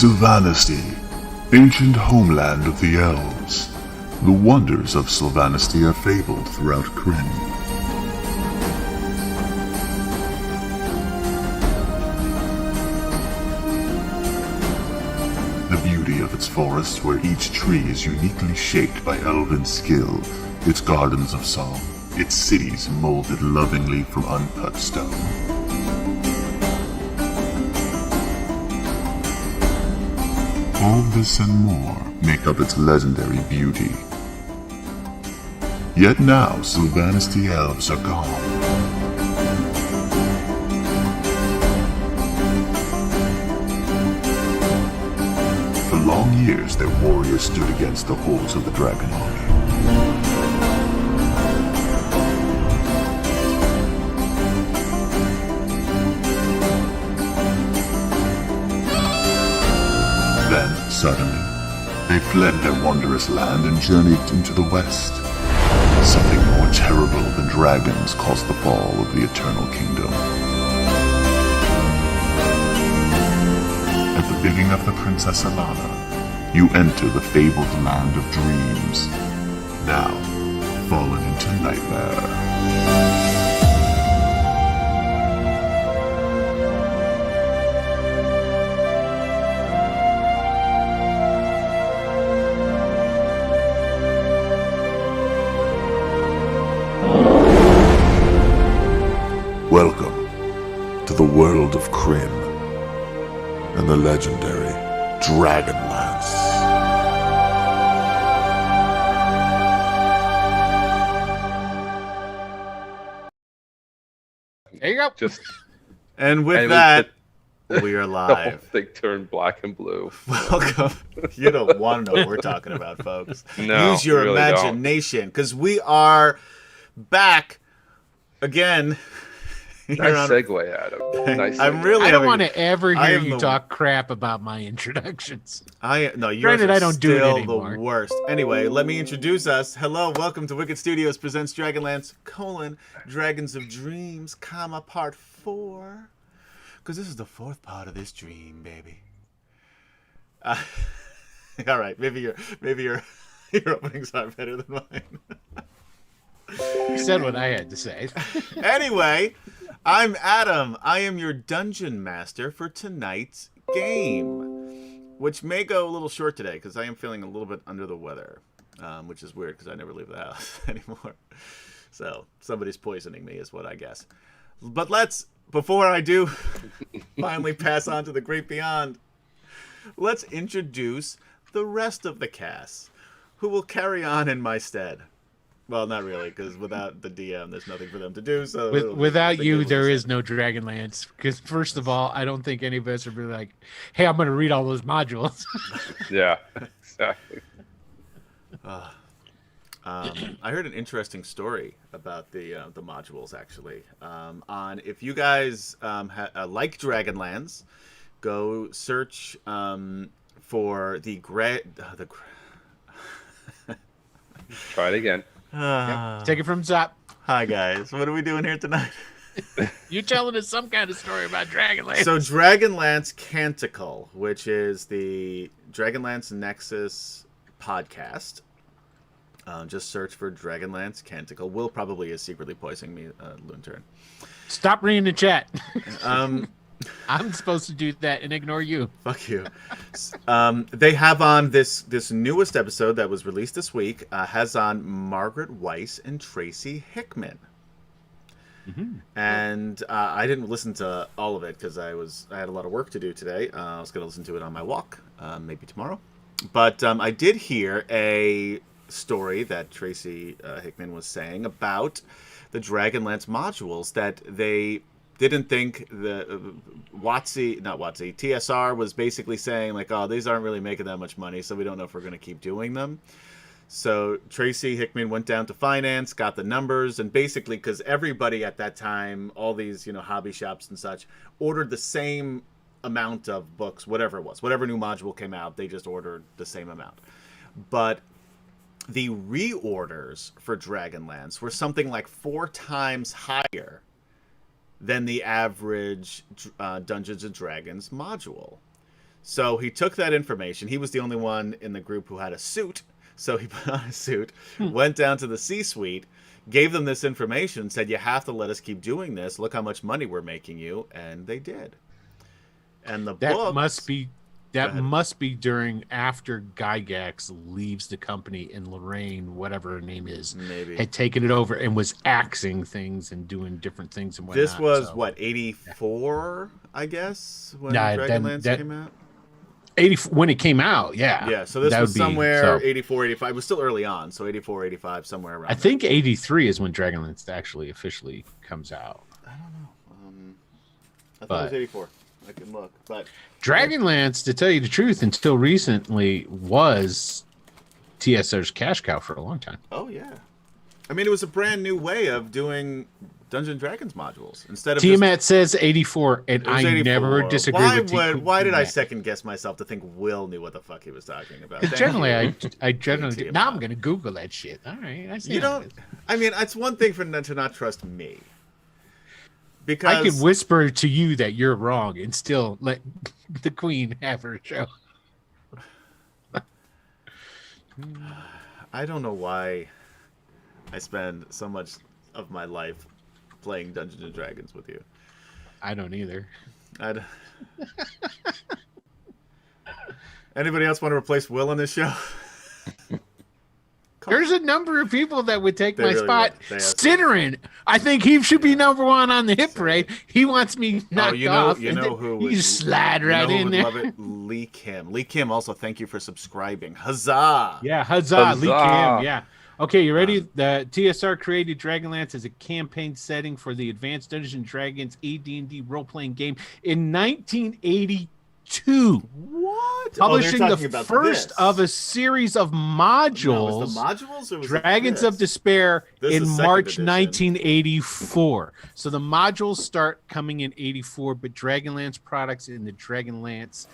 Sylvanisty, ancient homeland of the elves. The wonders of Sylvanisty are fabled throughout Krynn. The beauty of its forests, where each tree is uniquely shaped by elven skill, its gardens of song, its cities molded lovingly from uncut stone. All this and more make up its legendary beauty. Yet now, Sylvanisty elves are gone. For long years, their warriors stood against the hordes of the Dragon Army. Then, suddenly, they fled their wondrous land and journeyed into the west. Something more terrible than dragons caused the fall of the Eternal Kingdom. At the bidding of the Princess Alana, you enter the fabled land of dreams, now fallen into nightmare. Welcome to the world of Krynn and the legendary DragonLance. There you go. And with that, we are live. The whole thing turned black and blue. Welcome. You don't want to know what we're talking about, folks. No, Use your really imagination, because we are back again. Nice segue, Adam. Nice. I'm segue. really. I don't want to ever I hear am you the- talk crap about my introductions. No, yours Granted, are I don't do it still anymore. the worst. Anyway, let me introduce us. Hello, welcome to Wicked Studios presents DragonLance, Dragons of Dreams, part 4. Because this is the 4th part of this dream, baby. All right, maybe your openings are better than mine. You said what I had to say. Anyway, I'm Adam. I am your dungeon master for tonight's game, which may go a little short today because I am feeling a little bit under the weather, which is weird because I never leave the house anymore. So somebody's poisoning me is what I guess. But before I do finally pass on to the great beyond, let's introduce the rest of the cast who will carry on in my stead. Well, not really, because without the DM, there's nothing for them to do. So Without you, there is no Dragonlance. Because first of all, I don't think any of us are really like, "Hey, I'm going to read all those modules." Yeah, exactly. I heard an interesting story about the modules actually. On if you guys like Dragonlance, go search for the Try it again. Yep. Take it from Zap. Hi guys, what are we doing here tonight? You telling us some kind of story about Dragonlance? So Dragonlance Canticle, which is the Dragonlance Nexus podcast. Just search for Dragonlance Canticle. Will probably is secretly poisoning me, Loonturn. Stop reading the chat. I'm supposed to do that and ignore you. Fuck you. They have on this newest episode that was released this week, has on Margaret Weiss and Tracy Hickman. Mm-hmm. And I didn't listen to all of it because I had a lot of work to do today. I was going to listen to it on my walk, maybe tomorrow. But I did hear a story that Tracy Hickman was saying about the Dragonlance modules that they didn't think the TSR was basically saying like, oh, these aren't really making that much money, so we don't know if we're going to keep doing them. So Tracy Hickman went down to finance, got the numbers, and basically because everybody at that time, all these hobby shops and such, ordered the same amount of books, whatever it was, whatever new module came out, they just ordered the same amount. But the reorders for Dragonlance were something like 4 times higher than the average Dungeons & Dragons module. So he took that information. He was the only one in the group who had a suit. So he put on a suit, went down to the C-suite, gave them this information, said, you have to let us keep doing this. Look how much money we're making you. And they did. And the book must be during after Gygax leaves the company and Lorraine, whatever her name is, maybe had taken it over and was axing things and doing different things and whatnot. This was what, 84, I guess, when Dragonlance came out? 80 when it came out, yeah. Yeah, so this was somewhere 84, 85. It was still early on, so 84, 85, somewhere around I think 83 is when Dragonlance actually officially comes out. I don't know. I thought it was 84. I can look, but Dragonlance, to tell you the truth, until recently was TSR's cash cow for a long time. Oh yeah, I mean it was a brand new way of doing Dungeons & Dragons modules instead of Tiamat says 84, and I 84. never disagree with Why did I second guess myself to think Will knew what the fuck he was talking about? Generally, I generally do. Now I'm going to Google that shit. All right, I see. You don't. I mean, it's one thing for to not trust me. Because I can whisper to you that you're wrong and still let the queen have her show. I don't know why I spend so much of my life playing Dungeons and Dragons with you. I don't either. Anybody else want to replace Will on this show? There's a number of people that would take my really spot. would. Sidderin, I think he should be number one on the hit parade. He wants me knocked off. You know who would, you slide right in there. Love it? Lee Kim. Lee Kim, also thank you for subscribing. Huzzah! Yeah, huzzah. Lee Kim. Yeah. Okay, you ready? The TSR created Dragonlance as a campaign setting for the Advanced Dungeons and Dragons AD&D role-playing game in 1982. What? Publishing the first of a series of modules. No, was the modules or was Dragons of Despair in March 1984. So the modules start coming in 84, but Dragonlance products in the Dragonlance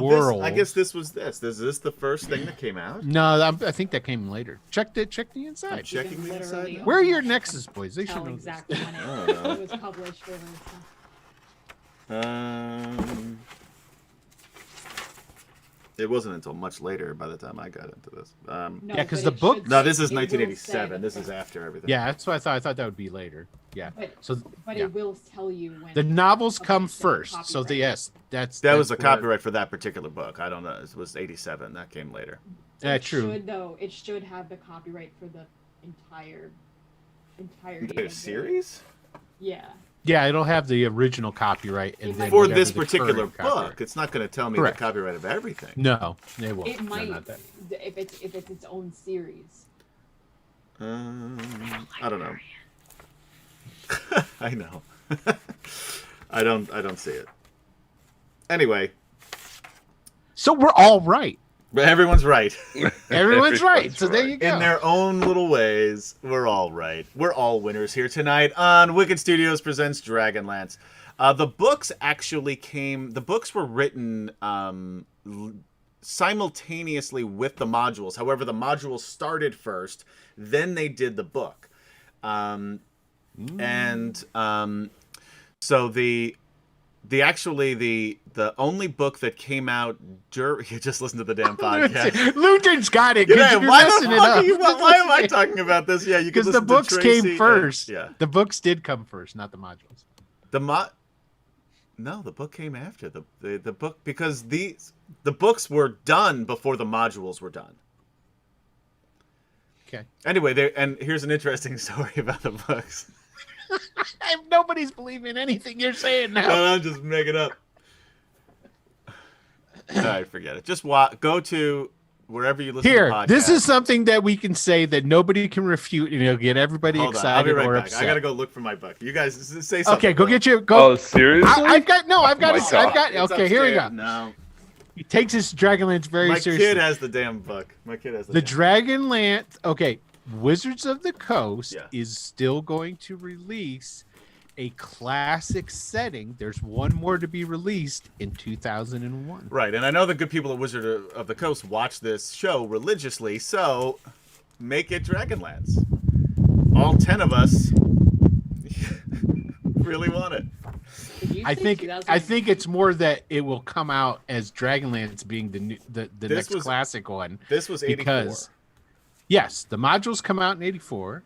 world. I guess this was this. Is this the first thing that came out? No, I think that came later. Check the inside. I'm checking the inside. Where are your Nexus boys? They should know exactly when it was published. It wasn't until much later by the time I got into this. Yeah, because the book... No, this is 1987. This is after everything. Yeah, that's what I thought. I thought that would be later. Yeah. But it will tell you when... The novels come first. So, yes, that was a copyright for that particular book. I don't know. It was 87. That came later. Yeah, true. It should have the copyright for the entirety of the series? Yeah. Yeah, it'll have the original copyright. And then for this particular book, it's not going to tell me the copyright of everything. No, it won't. It might if it's its own series. I don't know. I know. I don't see it. Anyway. So we're all right. But everyone's right. Everyone's right. So there you go. In their own little ways, we're all right. We're all winners here tonight on Wicked Studios Presents Dragonlance. The books actually came... The books were written simultaneously with the modules. However, the modules started first. Then they did the book. So the only book that came out you just listen to the damn podcast. Luton's got it. Yeah, why am I talking about this? Yeah, you because the books came first. Yeah, the books did come first, not the modules. No, the book came after the book because the books were done before the modules were done. Okay. Anyway, and here's an interesting story about the books. Nobody's believing anything you're saying now. No, I'm just making up. All right, forget it. Just go to wherever you listen to podcasts. This is something that we can say that nobody can refute, and it'll get everybody excited. I'll be right or back. Upset. I gotta go look for my book. You guys say something. Okay, go get your go. Oh, seriously? I've got. Okay, here we go. No. He takes his Dragonlance very seriously. My kid has the damn book. The Dragonlance. Okay, Wizards of the Coast is still going to release a classic setting. There's one more to be released in 2001. Right, and I know the good people at Wizard of the Coast watch this show religiously, so make it Dragonlance. All 10 of us really want it. Did you I say think 2000? it's more that it will come out as DragonLance being the This next was- classic one. This was 84. Because yes, the modules come out in 84.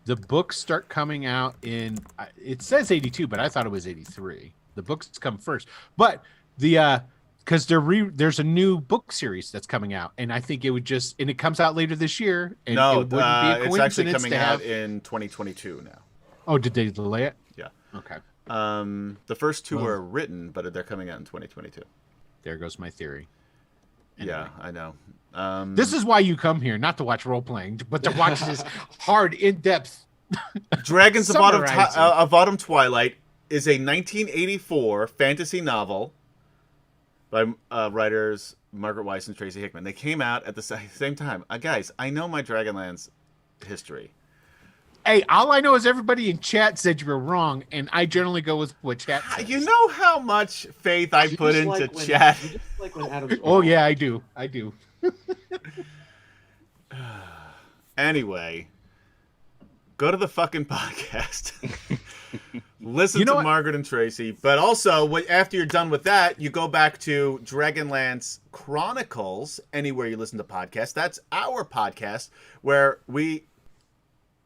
The books start coming out in it says 82, but I thought it was 83. The books come first. But the because there's a new book series that's coming out, and I think it would it comes out later this year. And No, it wouldn't be a it's coincidence actually coming to out have. in 2022 now. Oh, did they delay it? Yeah. Okay. The first two Well- are written, but they're coming out in 2022. There goes my theory. Yeah, I know. This is why you come here, not to watch role playing, but to watch this hard, in depth. Dragons of Summarizing. Autumn Twilight is a 1984 fantasy novel by writers Margaret Weiss and Tracy Hickman. They came out at the same time. Guys, I know my Dragonlance history. Hey, all I know is everybody in chat said you were wrong, and I generally go with what chat says. You know how much faith I put into chat. You just like when Adam's Oh wrong. yeah, I do. I do. Anyway, go to the fucking podcast. Listen You know to what? Margaret and Tracy. But also, after you're done with that, you go back to Dragonlance Chronicles, anywhere you listen to podcasts. That's our podcast, where we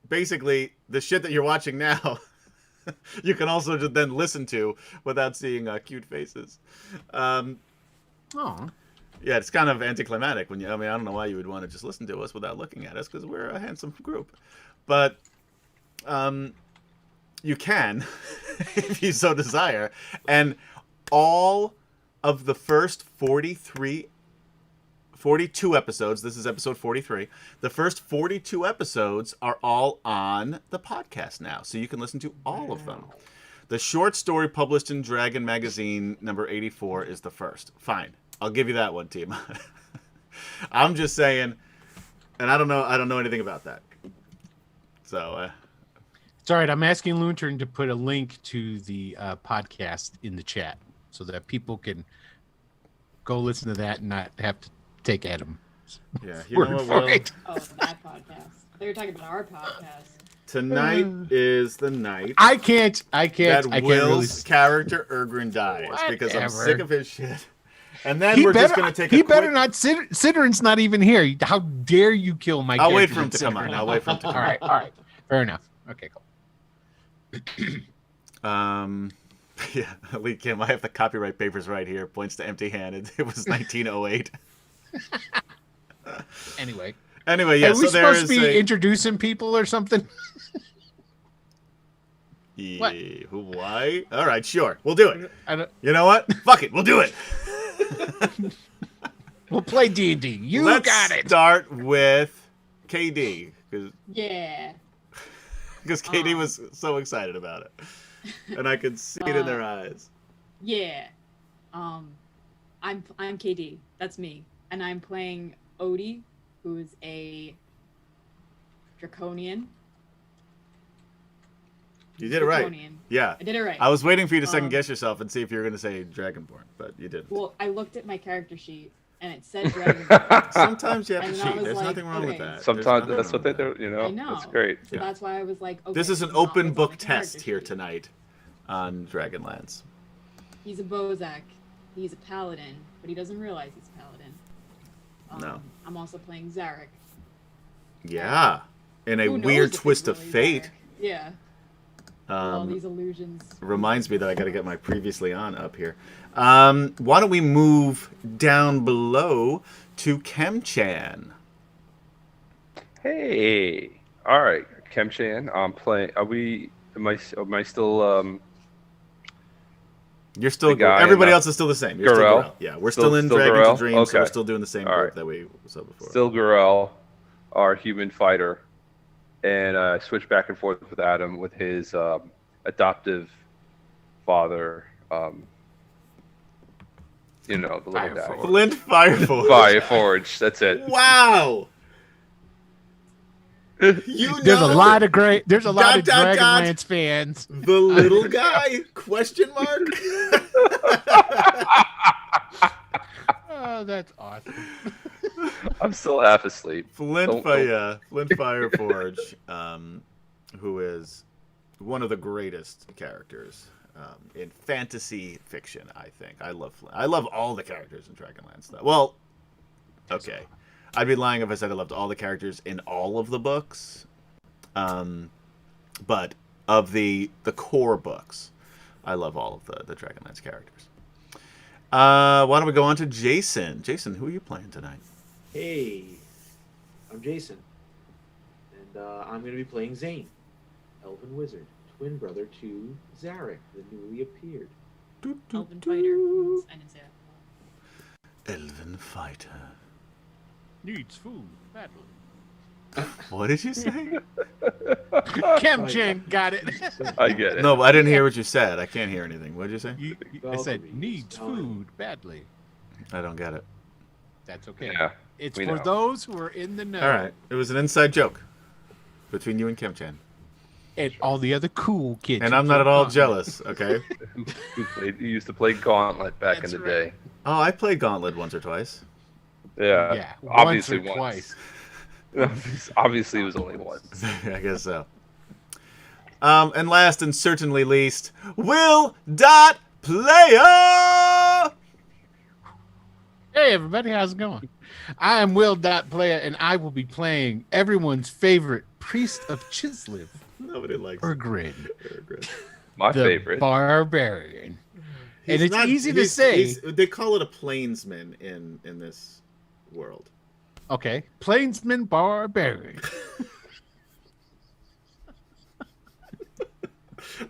basically, the shit that you're watching now, you can also just then listen to without seeing cute faces. Oh, Yeah, it's kind of anticlimactic when I don't know why you would want to just listen to us without looking at us, because we're a handsome group. But you can, if you so desire. And all of the first 42 episodes, this is episode 43, the first 42 episodes are all on the podcast now. So you can listen to all of them. The short story published in Dragon Magazine number 84 is the first. Fine. I'll give you that one, team. I'm just saying, and I don't know anything about that. So, it's all right. I'm asking Lutern to put a link to the podcast in the chat so that people can go listen to that and not have to take Adam. yeah, you know what, Will? Right. Oh, that podcast. They were talking about our podcast. Tonight is the night I can't that really. Will's character Ergrin dies because I'm Whatever. sick of his shit. And then we're just going to take a He quick... better not. Siderin's not even here. How dare you kill my? I'll wait character for him to come on. Sidrin? I'll wait for him to come All right. All right. Fair enough. Okay. Cool. Yeah, Elite Kim, I have the copyright papers right here. Points to empty-handed. It was 1908. Anyway. Anyway, yeah, Are we so there supposed is to be introducing people or something? What? Why? All right, sure. We'll do it. I don't, You know what? Fuck it. We'll do it. we'll play D&D. You Let's got it. start with KD Yeah. because KD was so excited about it, and I could see it in their eyes. Yeah. I'm KD. That's me. And I'm playing Odie, who is a Draconian. You did it right. Draconian. Yeah. I did it right. I was waiting for you to second guess yourself and see if you were going to say Dragonborn, but you didn't. Well, I looked at my character sheet and it said Dragonborn. Sometimes you have to And then I cheat. was There's like, nothing wrong with okay. that. Sometimes There's that's what nothing they wrong with do, you know? I know. That's great. So that's why I was like, okay. that. This is an it's not open what's on book my test character here sheet. tonight on Dragonlance. He's a Bozak. He's a paladin, but he doesn't realize he's a paladin. No. I'm also playing Zarek. Yeah. In a Who knows weird if he's twist of really fate. Zarek? Yeah. All these illusions. Reminds me that I got to get my previously on up here. Why don't we move down below to Kemchan? Hey. All right. Kemchan, I'm playing. Am I still, You're still The guy everybody in else is still the same. You're still Gurel? Gurel. Yeah, we're Still- still in still Dragons of Gurel? Dreams, so we're Okay. still doing the same All group right. that we saw before. still Gurel, our human fighter, and I switch back and forth with Adam with his adoptive father. The little guy. Fireforge. Flint Fireforge. Fireforge. That's it. Wow. You There's a know lot of There's a lot of Dot, dot, dot. Dragonlance fans. the little guy? Question mark. Oh, that's awesome. I'm still half asleep. Flint Don't- Fireforge, who is one of the greatest characters in fantasy fiction. I think I love all the characters in DragonLance. Well, okay, I'd be lying if I said I loved all the characters in all of the books. But of the core books, I love all of the DragonLance characters. Why don't we go on to Jason? Jason, who are you playing tonight? Hey, I'm Jason, and I'm going to be playing Zane, Elven Wizard, twin brother to Zarek, the newly appeared. Elven fighter. I didn't say that. Elven fighter. Needs food badly. What did you say? Kim-chan got it. I get it. No, I didn't hear what you said. I can't hear anything. What did you say? I said needs food badly. I don't get it. That's okay. Yeah, It's we for know. those who are in the know. All right. It was an inside joke between you and Kim-chan. And all the other cool kids. And who I'm not at play all Gauntlet. jealous, okay? Who used to play Gauntlet back That's in the right. day. Oh, I played Gauntlet once or twice. Yeah, Yeah, obviously once or twice. Obviously, it was only once. I guess so. And last and certainly least, Will Dot Player. Hey everybody, how's it going? I am Will Dot Player, and I will be playing everyone's favorite priest of Chislev, Nobody likes Urgrin, My the favorite. barbarian. And it's easy to say. They call it a plainsman in this world. Okay, plainsman barbarian.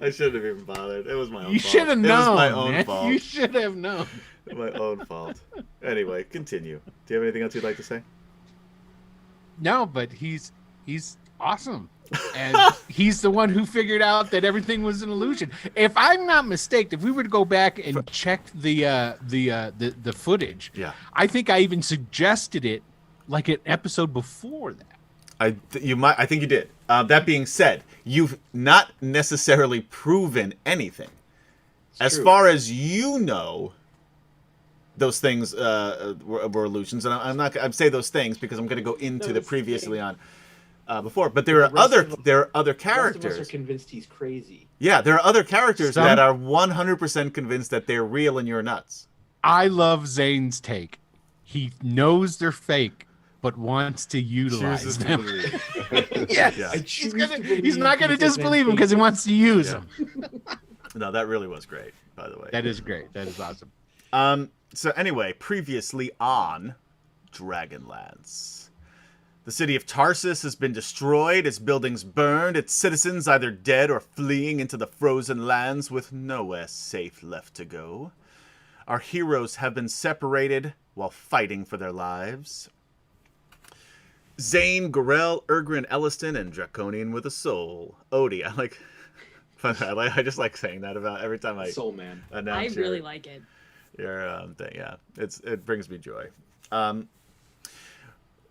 I shouldn't have even bothered. It was my own You fault. should have It was known, my own man. fault. You should have known. My own fault. Anyway, continue. Do you have anything else you'd like to say? No, but he's awesome, and he's the one who figured out that everything was an illusion. If I'm not mistaken, if we were to go back and check the footage, Yeah. I think I even suggested it like an episode before that. I think you did. That being said, you've not necessarily proven anything. As far as you know, those things were illusions, and I'm say those things because I'm going to go into the previously on before. But there are other Most characters. of us are convinced he's crazy. Yeah, there are other characters Some- that are 100% convinced that they're real and you're nuts. I love Zane's take. He knows they're fake, but wants to utilize Chooses to them. believe. Yes. Yeah. He's not going to disbelieve him because he wants to use Yeah. them. No, that really was great, by the way. That is great. That is awesome. So anyway, previously on DragonLance. The city of Tarsus has been destroyed, its buildings burned, its citizens either dead or fleeing into the frozen lands with nowhere safe left to go. Our heroes have been separated while fighting for their lives. Zane, Gorel, Urgrin, Elliston, and Draconian with a soul. Odie, I just like saying that about every time I Soul man. I announce really like it. your thing. Yeah, it brings me joy.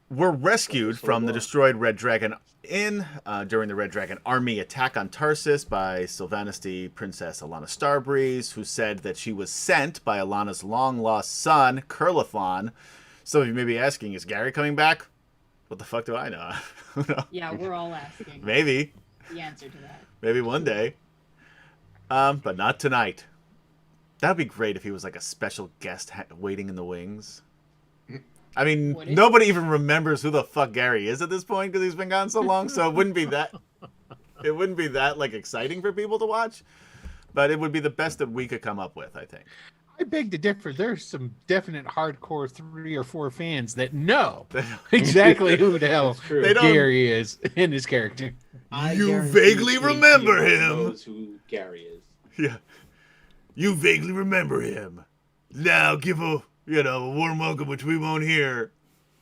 We're rescued from the destroyed Red Dragon Inn during the Red Dragon Army attack on Tarsus by Sylvanisty Princess Alana Starbreeze, who said that she was sent by Alana's long-lost son, Curlithon. Some of you may be asking, is Gary coming back? What the fuck do I know? Yeah, we're all asking Maybe. the answer to that. Maybe one day. But not tonight. That'd be great if he was like a special guest waiting in the wings. I mean, Would it? nobody even remembers who the fuck Gary is at this point because he's been gone so long. So it wouldn't be that. It wouldn't be that like exciting for people to watch. But it would be the best that we could come up with, I think. I beg to differ. There's some definite hardcore 3 or 4 fans that know exactly who the hell true. They don't- Gary is in his character. I You guarantee vaguely Casey remember him. knows who Gary is. Yeah. You vaguely remember him. Now give a warm welcome, which we won't hear,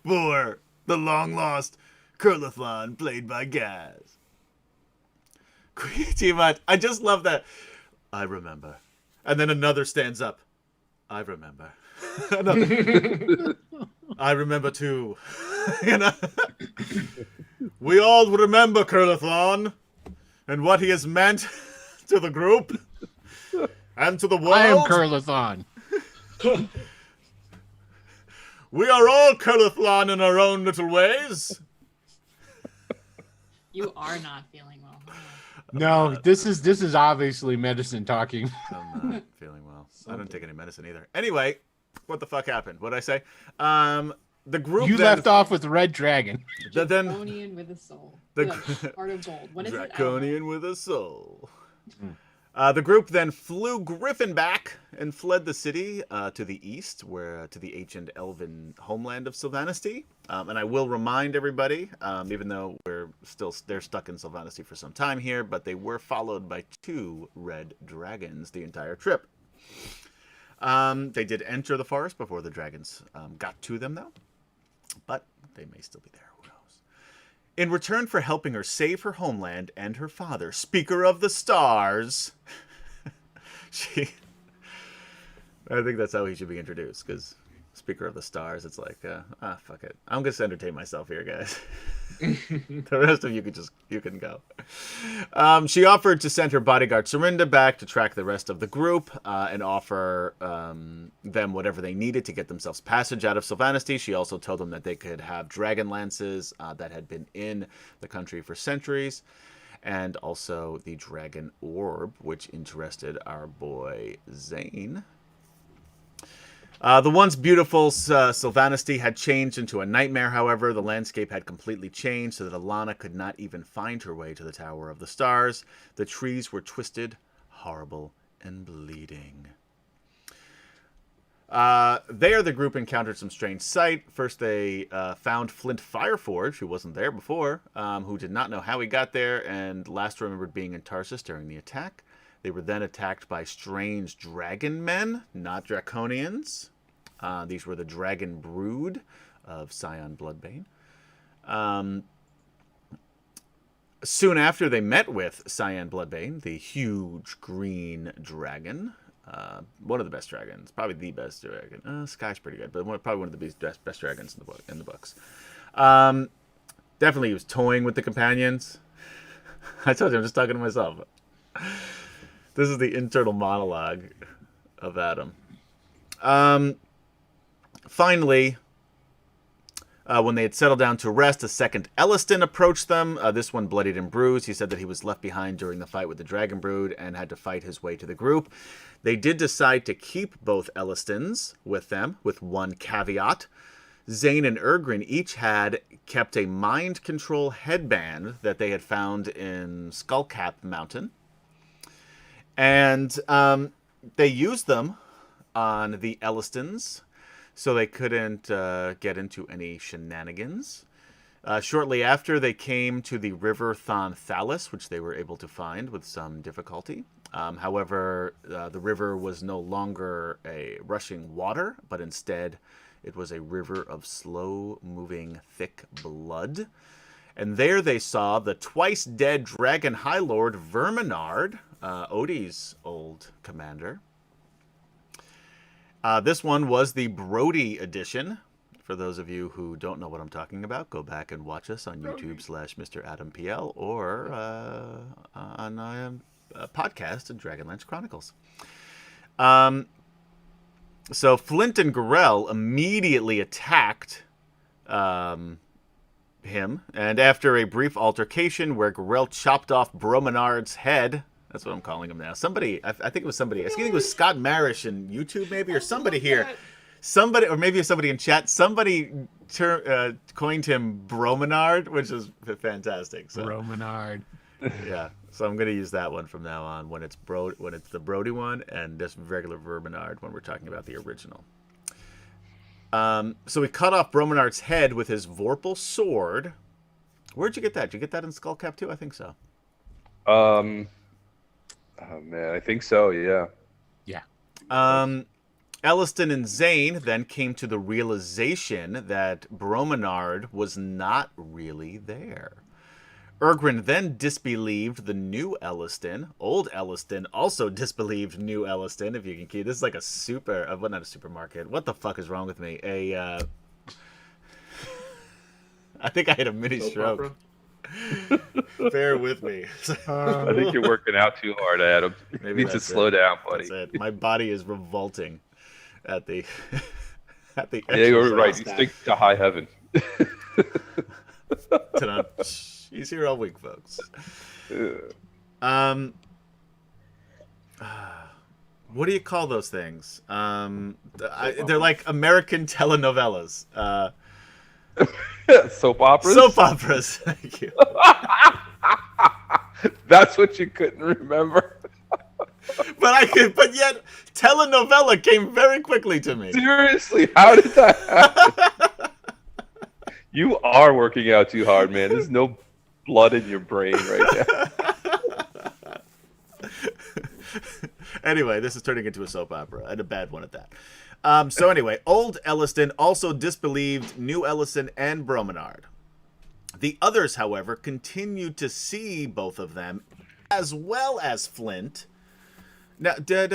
for the long-lost Curlithon, played by Gaz. Tiamat, I just love that. I remember. And then another stands up. I remember. Another. I remember too. We all remember Curlithon and what he has meant to the group and to the world. I am Curlithon. We are all Curlithon in our own little ways. You are not feeling well. No, this is obviously medicine talking. I'm not feeling well. I don't take any medicine either. Anyway, what the fuck happened? What'd I say? The group You left off with Red Dragon. Draconian with a soul. The With a heart of gold. What is it? I don't know. Draconian with a soul. The group then flew Griffin back and fled the city to the east, to the ancient elven homeland of Sylvanesty. And I will remind everybody, even though they're stuck in Sylvanesty for some time here, but they were followed by 2 red dragons the entire trip. They did enter the forest before the dragons got to them, though. But they may still be there. Who knows? In return for helping her save her homeland and her father, Speaker of the Stars, I think that's how he should be introduced, because Speaker of the Stars, it's like, fuck it. I'm just entertain myself here, guys. The rest of you can go. She offered to send her bodyguard Serinda back to track the rest of the group and offer them whatever they needed to get themselves passage out of Sylvanesty. She also told them that they could have DragonLances that had been in the country for centuries, and also the Dragon Orb, which interested our boy Zane. The once beautiful Sylvanesty had changed into a nightmare, however. The landscape had completely changed so that Alana could not even find her way to the Tower of the Stars. The trees were twisted, horrible, and bleeding. There, the group encountered some strange sight. First, they found Flint Fireforge, who wasn't there before, who did not know how he got there, and last remembered being in Tarsus during the attack. They were then attacked by strange dragon men, not draconians. These were the dragon brood of Scion Bloodbane. Soon after, they met with Cyan Bloodbane, the huge green dragon. One of the best dragons, probably the best dragon. Sky's pretty good, but probably one of the best dragons in the books. Definitely, he was toying with the companions. I told you, I'm just talking to myself. This is the internal monologue of Adam. Finally, when they had settled down to rest, a second Elliston approached them. This one bloodied and bruised. He said that he was left behind during the fight with the Dragon Brood and had to fight his way to the group. They did decide to keep both Ellistons with them, with one caveat. Zane and Ergrin each had kept a mind control headband that they had found in Skullcap Mountain. And they used them on the Ellistons so they couldn't get into any shenanigans. Shortly after, they came to the river Thon-Thalis, which they were able to find with some difficulty. However, the river was no longer a rushing water, but instead it was a river of slow-moving, thick blood. And there they saw the twice-dead Dragon High Lord Verminard, Odie's old commander. This one was the Brody edition. For those of you who don't know what I'm talking about, go back and watch us on YouTube /Mr. Adam PL or on a podcast at DragonLance Chronicles. So Flint and Gorell immediately attacked him, and after a brief altercation where Gorell chopped off Brominard's head, that's what I'm calling him now. Somebody, I think it was somebody, I think it was Scott Marish in YouTube maybe, or somebody here. Somebody, or maybe somebody in chat, somebody coined him Brominard, which is fantastic. So, Brominard. Yeah, so I'm going to use that one from now on when it's the Brody one, and just regular Verminard when we're talking about the original. So he cut off Brominard's head with his Vorpal sword. Where'd you get that? Did you get that in Skullcap too? I think so. Oh man, I think so. Yeah. Yeah. Elliston and Zane then came to the realization that Brominard was not really there. Ergrin then disbelieved the new Elliston. Old Elliston also disbelieved new Elliston, if you can keep. This is like a super... well, not a supermarket. What the fuck is wrong with me? I think I had a mini stroke. Bear with me. I think you're working out too hard, Adam. You need to slow down, buddy. That's it. My body is revolting at the Yeah, you're right. You stick to high heaven. He's here all week, folks. What do you call those things? They're like American telenovelas. Soap operas. Soap operas. Thank you. That's what you couldn't remember. But I could. But yet, telenovela came very quickly to me. Seriously, how did that happen? You are working out too hard, man. There's no blood in your brain right now. Anyway, this is turning into a soap opera, and a bad one at that. So anyway, Old Elliston also disbelieved New Elliston and Bromenard. The others, however, continued to see both of them, as well as Flint. Now, did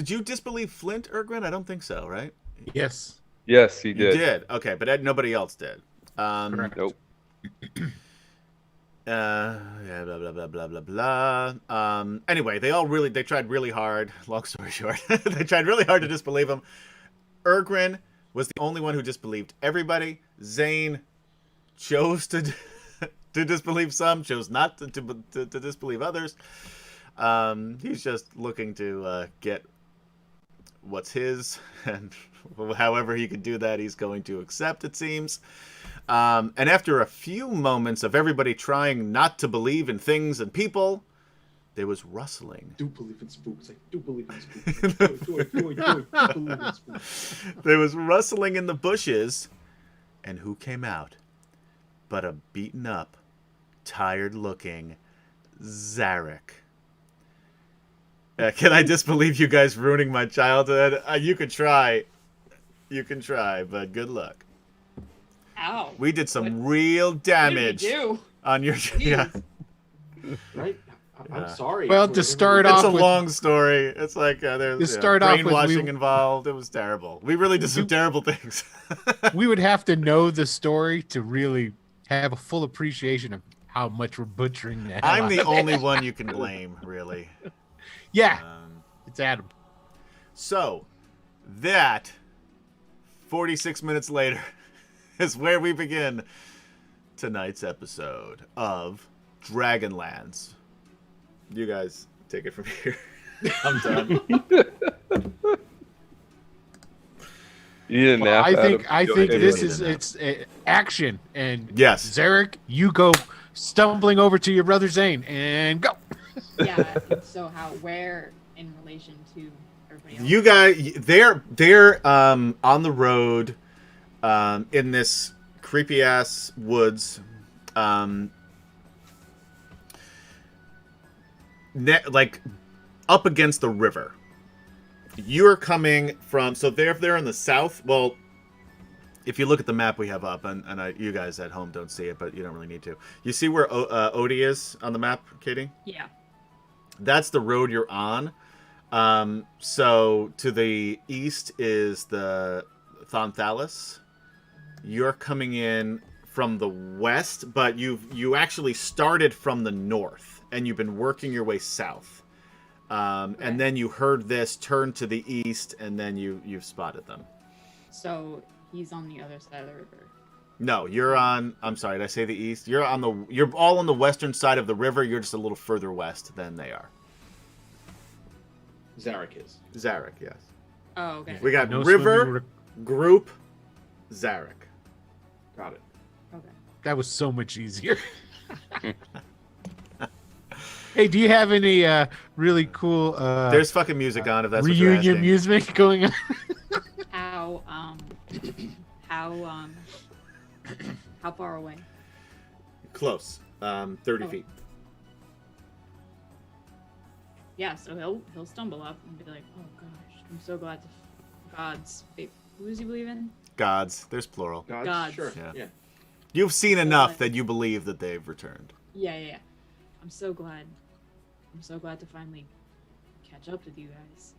you disbelieve Flint, Ergrin? I don't think so, right? Yes. Yes, he did. You did. Okay, but nobody else did. Nope. Yeah, blah blah blah blah blah blah. Anyway, they tried really hard. Long story short, they tried really hard to disbelieve him. Ergrin was the only one who disbelieved everybody. Zane chose to disbelieve some, chose not to disbelieve others. He's just looking to get what's his, and however he can do that, he's going to accept, it seems. And after a few moments of everybody trying not to believe in things and people, there was rustling. Do believe in spooks. I do believe in spooks. Do believe in spooks. There was rustling in the bushes, and who came out but a beaten up, tired-looking Zarek. Can I disbelieve you guys ruining my childhood? You can try. You can try, but good luck. Ow. We did some real damage What did we do? on your... Yeah. Right? I'm sorry. Well, to start It's off a with, long story. It's like there's To start off with, brainwashing we- involved. It was terrible. We really did some terrible things. we would have to know the story to really have a full appreciation of how much we're butchering that. I'm the only one you can blame, really. Yeah, it's Adam. So, that 46 minutes later is where we begin tonight's episode of DragonLance. You guys take it from here. I'm done. You didn't Well, nap, I Adam. think Go this ahead. is action, and Yes. Zarek, you go stumbling over to your brother Zane and go. Yeah. And so where in relation to everybody else? You guys, they're on the road, in this creepy ass woods, like up against the river. You're coming from, so they're in the south. Well, if you look at the map we have up, and you guys at home don't see it, but you don't really need to. You see where Odie is on the map, Katie? Yeah. That's the road you're on. So to the east is the Thonthalis. You're coming in from the west, but you actually started from the north, and you've been working your way south. And then you heard this, turn to the east, and then you've spotted them. So he's on the other side of the river. No, you're on. I'm sorry, did I say the east? You're all on the western side of the river. You're just a little further west than they are. Zarek is. Zarek, yes. Oh, okay. We got No river, swimming group, Zarek. Got it. Okay. That was so much easier. Hey, do you have any really cool There's fucking music on if that's what you're reunion asking. music going on? How far away? Close. 30 Oh. feet. Yeah, so he'll stumble up and be like, "Oh gosh, I'm so glad to gods." Wait, who does he believe in? Gods. There's plural. Gods. Sure. Yeah. Yeah. You've seen enough that you believe that they've returned. Yeah. I'm so glad. I'm so glad to finally catch up with you guys.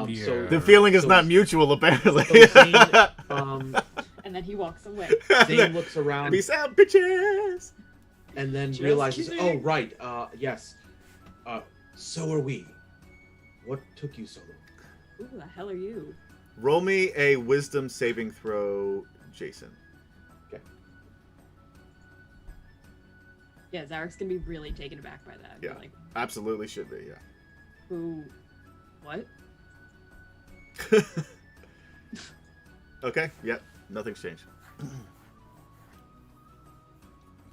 Yeah. So The feeling is so- not mutual, apparently. So Zane, And then he walks away. Zane looks around Peace out, bitches! and then Just realizes, kidding. oh right, yes. So are we. What took you so long? Who the hell are you? Roll me a wisdom saving throw, Jason. Yeah, Zarek's gonna be really taken aback by that. Yeah. Like, Absolutely should be, yeah. who? What? Okay, yep. Nothing's changed.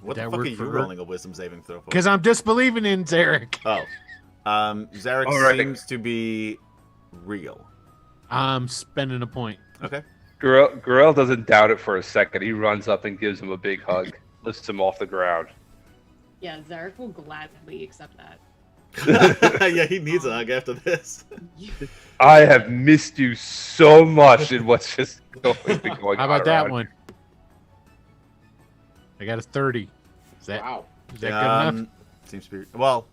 What Did the that fuck work are you for her? rolling a wisdom saving throw for? Because I'm disbelieving in Zarek. Oh. Zarek All right. seems to be real. I'm spending a point. Okay. Gorell doesn't doubt it for a second. He runs up and gives him a big hug, lifts him off the ground. Yeah, Zarek will gladly accept that. Yeah, he needs a hug after this. I have missed you so much in what's just going on. How about that around. one? I got a 30. Is that Wow. is that good enough? Seems to be. Well,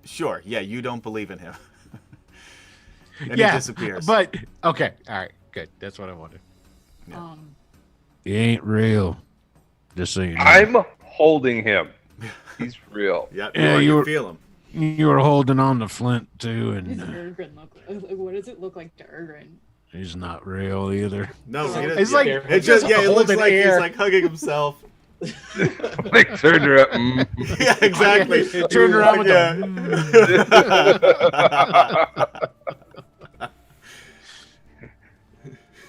sure. Yeah, you don't believe in him. And he disappears. But okay, all right, good. That's what I wanted. Yeah. He ain't real. Just so you know. I'm holding him. He's real. Yeah, Yeah, you you were- feel him. You were holding on to Flint too, What does and Urgrin look like? What does it look like to Urgrin? he's not real either. No, So- he doesn't- It's like it just just it looks holding like air. he's like hugging himself. Like turned around. Yeah, exactly. Turn around with Yeah.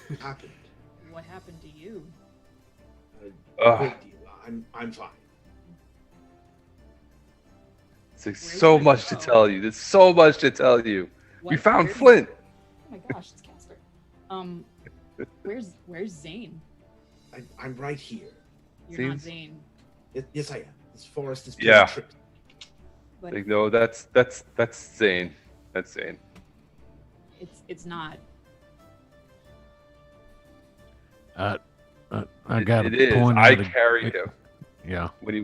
What happened? What happened to you? Ugh. Great deal. I'm fine. It's like Where's so my much to bow? tell you. There's so much to tell you. We What- found where's- Flint. Oh my gosh, it's Casper. Where's Zane? I'm right here. You're not Seems- Zane. Yes, I am. This forest is Yeah. tricked. But Like, no, that's Zane. That's Zane. it's not. I got It a is. point. I out of- carried him Yeah. when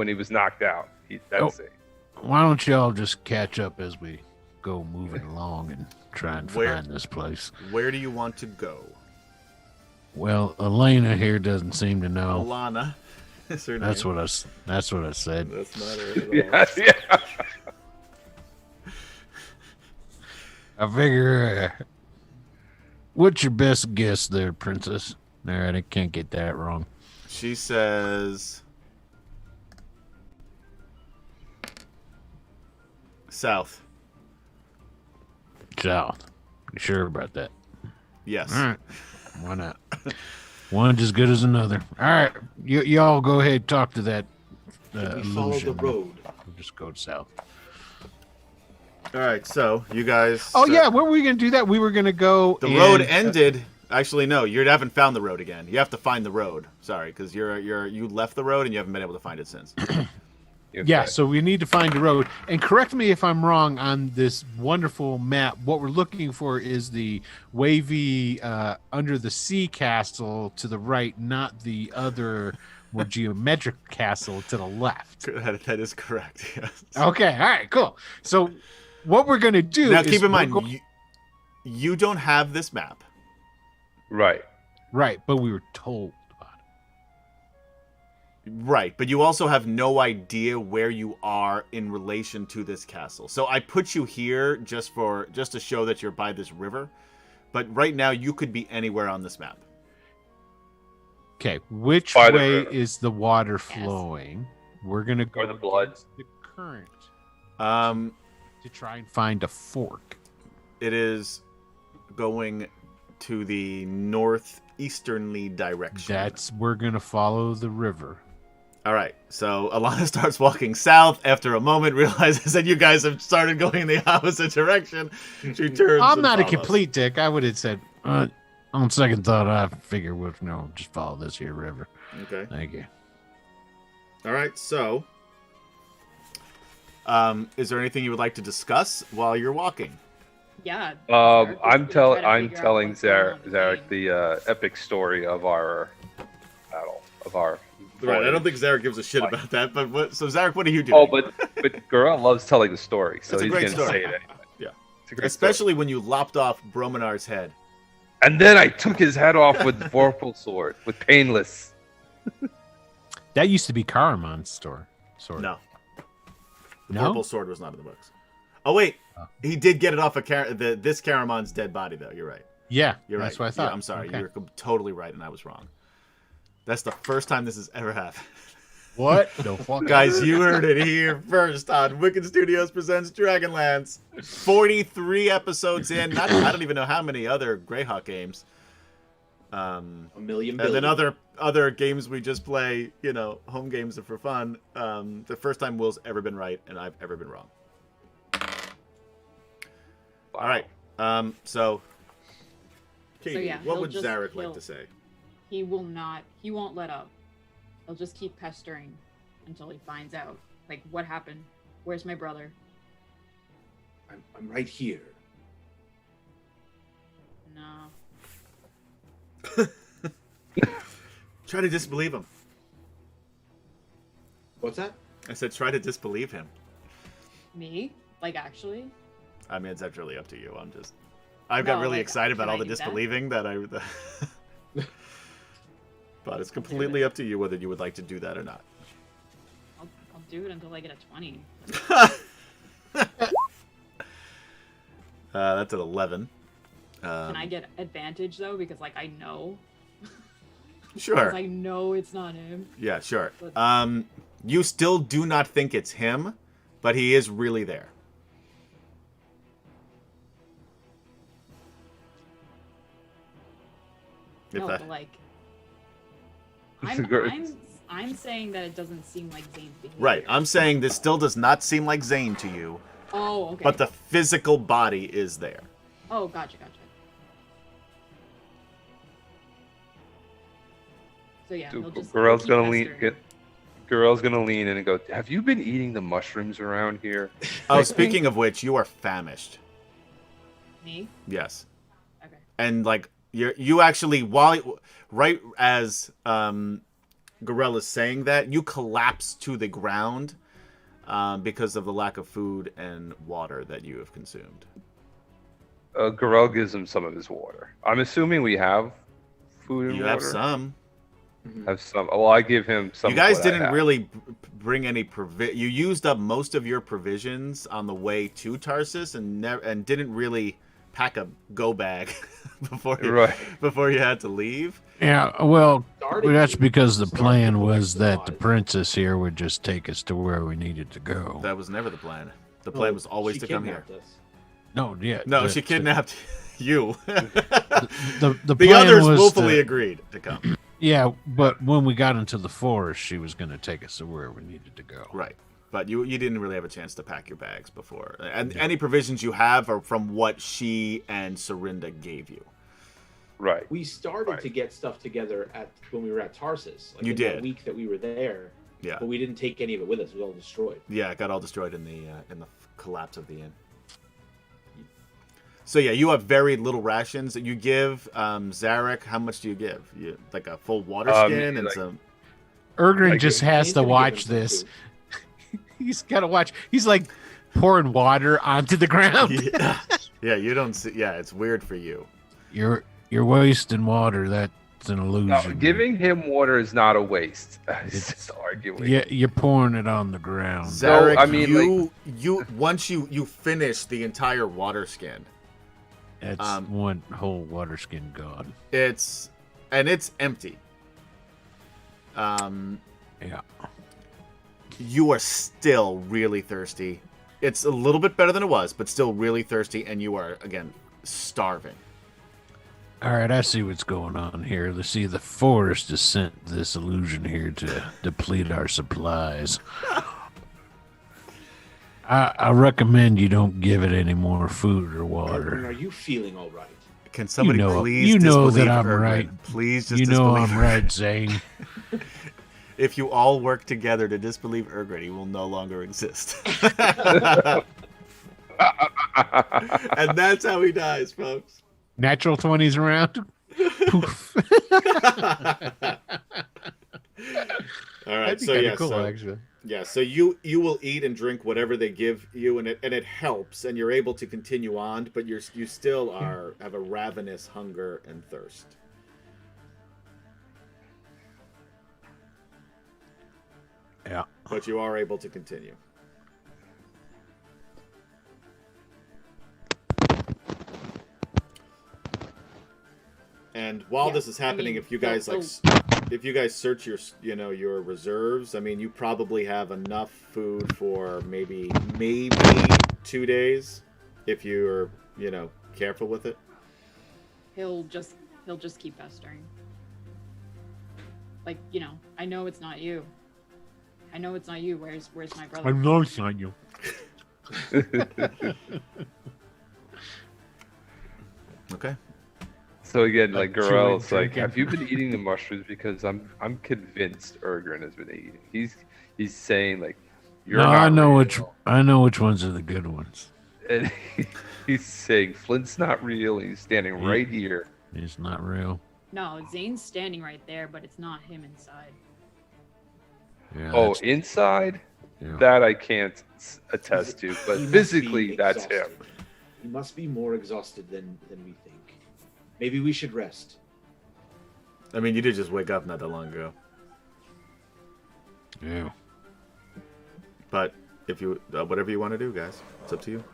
he was knocked out. That's Zane. Why don't y'all just catch up as we go moving along and try and Where- find this place? Where do you want to go? Well, Elena here doesn't seem to know. Alana. Is her That's name. what That's what I said. That's not her at all. Yeah, yeah. I figure. What's your best guess there, Princess? All right, I can't get that wrong. She says south. South. You sure about that? Yes. All right. Why not? One's as good as another. All right, y'all go ahead and talk to that We follow the illusion. road. We'll just go south. All right. So you guys. Oh yeah, where were we gonna do that? We were gonna go. The and- road ended. Actually, no. You haven't found the road again. You have to find the road. Sorry, because you left the road and you haven't been able to find it since. Yeah, so we need to find the road. And correct me if I'm wrong on this wonderful map. What we're looking for is the wavy under the sea castle to the right, not the other more geometric castle to the left. That is correct. Yes. Okay, all right, cool. So what we're going to do Now is keep in we're mind, go- you don't have this map. Right. right, but we were told about it. Right, but you also have no idea where you are in relation to this castle. So I put you here just to show that you're by this river. But right now you could be anywhere on this map. Okay, which By the way river. is the water flowing? We're going to go Or the blood. against the current Um, to try and find a fork. it is going to the northeasternly direction. We're going to follow the river. All right. So Alana starts walking south. After a moment, realizes that you guys have started going in the opposite direction. She turns. I'm and not a follows. complete dick. I would have said, on second thought, I figure we'll just follow this here river. Okay. Thank you. All right. So, is there anything you would like to discuss while you're walking? Yeah. I'm Zarek is gonna try to telling figure out telling what's going on Zarek with Zarek Zane. the epic story of our battle of our. Right. I don't think Zarek gives a shit Like- about that. But so Zarek, what are you doing? Oh, but Gorell loves telling the story, so It's a he's great gonna story. say it anyway. Yeah. It's a great story. Especially when you lopped off Brominar's head. And then I took his head off with Vorpal sword, with Painless. That used to be Karaman's store. Sword. No. The No? purple sword was not in the books. Oh wait, he did get it off of this Karaman's dead body, though. You're right. Yeah, You're that's right. what I thought. Yeah, I'm sorry. Okay. You're totally right, and I was wrong. That's the first time this has ever happened. What the fuck? Guys, you heard it here first on Wicked Studios presents Dragonlance. 43 episodes in. I don't even know how many other Greyhawk games. A million And billion. then other games we just play, you know, home games are for fun. The first time Will's ever been right and I've ever been wrong. All right. So, Katie, yeah, what he'll would just- Zarek like he'll- to say? He won't let up. He'll just keep pestering until he finds out. Like, what happened? Where's my brother? I'm right here. No. Try to disbelieve him. What's that? I said try to disbelieve him. Me? Like, actually? I mean, it's actually up to you. I've got No, really like, excited about can all I the do that? disbelieving that I. But it's completely up to you whether you would like to do that or not. I'll do it until I get a 20. That's at 11. Can I get advantage, though? Because, like, I know. Sure. Because I know it's not him. Yeah, sure. But- You still do not think it's him, but he is really there. If No, that- but, like... It's a great- I'm saying that it doesn't seem like Zane's behavior. Right. I'm saying this still does not seem like Zane to you, Oh, okay. but the physical body is there. Oh, gotcha. So yeah, So he'll just Gorell's keep gonna lean. pestering. Gorell's gonna lean in and go. Have you been eating the mushrooms around here? Oh, speaking of which, you are famished. Me? Yes. Okay. And like you actually right as Gorell is saying that, you collapse to the ground because of the lack of food and water that you have consumed. Gorell gives him some of his water. I'm assuming we have food and You water. have some. Have some. Well, I give him some. You guys of what I didn't have. really bring any You used up most of your provisions on the way to Tarsus, and didn't really pack a go bag before you had to leave. Yeah, well, Starting that's to- because the starting plan to was collect that the supplies. princess here would just take us to where we needed to go. That was never the plan. The plan was always She to come here. kidnapped us. No, yeah. No, but- she kidnapped you. The The plan others was willfully to- agreed to come. Yeah, but when we got into the forest, she was going to take us to where we needed to go. Right. But you didn't really have a chance to pack your bags before. And any provisions you have are from what she and Serinda gave you. Right. We started Right. to get stuff together when we were at Tarsus. Like You in did. That week that we were there, Yeah. but we didn't take any of it with us. It was all destroyed. Yeah, it got all destroyed in the collapse of the inn. So yeah, you have very little rations that you give. Zarek, how much do you give? Like a full water skin and like- some. Ergrin Like, just has Zane's to gonna give watch him some this. food. He's got to watch. He's like pouring water onto the ground. Yeah. Yeah, you don't see. Yeah, it's weird for you. You're wasting water. That's an illusion. No, giving him water is not a waste. It's just arguing. Yeah, you're pouring it on the ground. Zarek, I mean, you once you finish the entire water skin, That's one whole water skin gone. it's empty. Yeah. You are still really thirsty. It's a little bit better than it was, but still really thirsty, and you are again starving. All right, I see what's going on here. Let's see, the forest has sent this illusion here to deplete our supplies. I recommend you don't give it any more food or Erwin, water. are you feeling all right? Can somebody please you know that disbelieve I'm Erwin? right. Please just You know disbelieve I'm her. right, Zane. If you all work together to disbelieve Ergrid, he will no longer exist. And that's how he dies, folks. Natural 20s around. Poof. All right, That'd be so kinda yeah, cool, so, actually. yeah, so you will eat and drink whatever they give you, and it helps, and you're able to continue on, but you still have a ravenous hunger and thirst. Yeah. But you are able to continue. And while Yeah, this is happening, I mean, if you guys they'll- like if you guys search your your reserves, I mean, you probably have enough food for maybe 2 days if you're careful with it. He'll just keep pestering. Like, I know it's not you. I know it's not you. Where's my brother? I know it's not you. Okay. So again, like Garel's like, drinking. have you been eating the mushrooms? Because I'm convinced Ergrin has been eating. He's saying like, you're No, not I know real. I know which ones are the good ones. And he's saying Flint's not real. And he's standing right here. It's not real. No, Zane's standing right there, but it's not him inside. Yeah. Oh, that's- inside? yeah. That I can't attest to, but He must physically, be that's him. exhausted. He must be more exhausted than we think. Maybe we should rest. I mean, you did just wake up not that long ago. Yeah. But if you whatever you want to do, guys, it's up to you.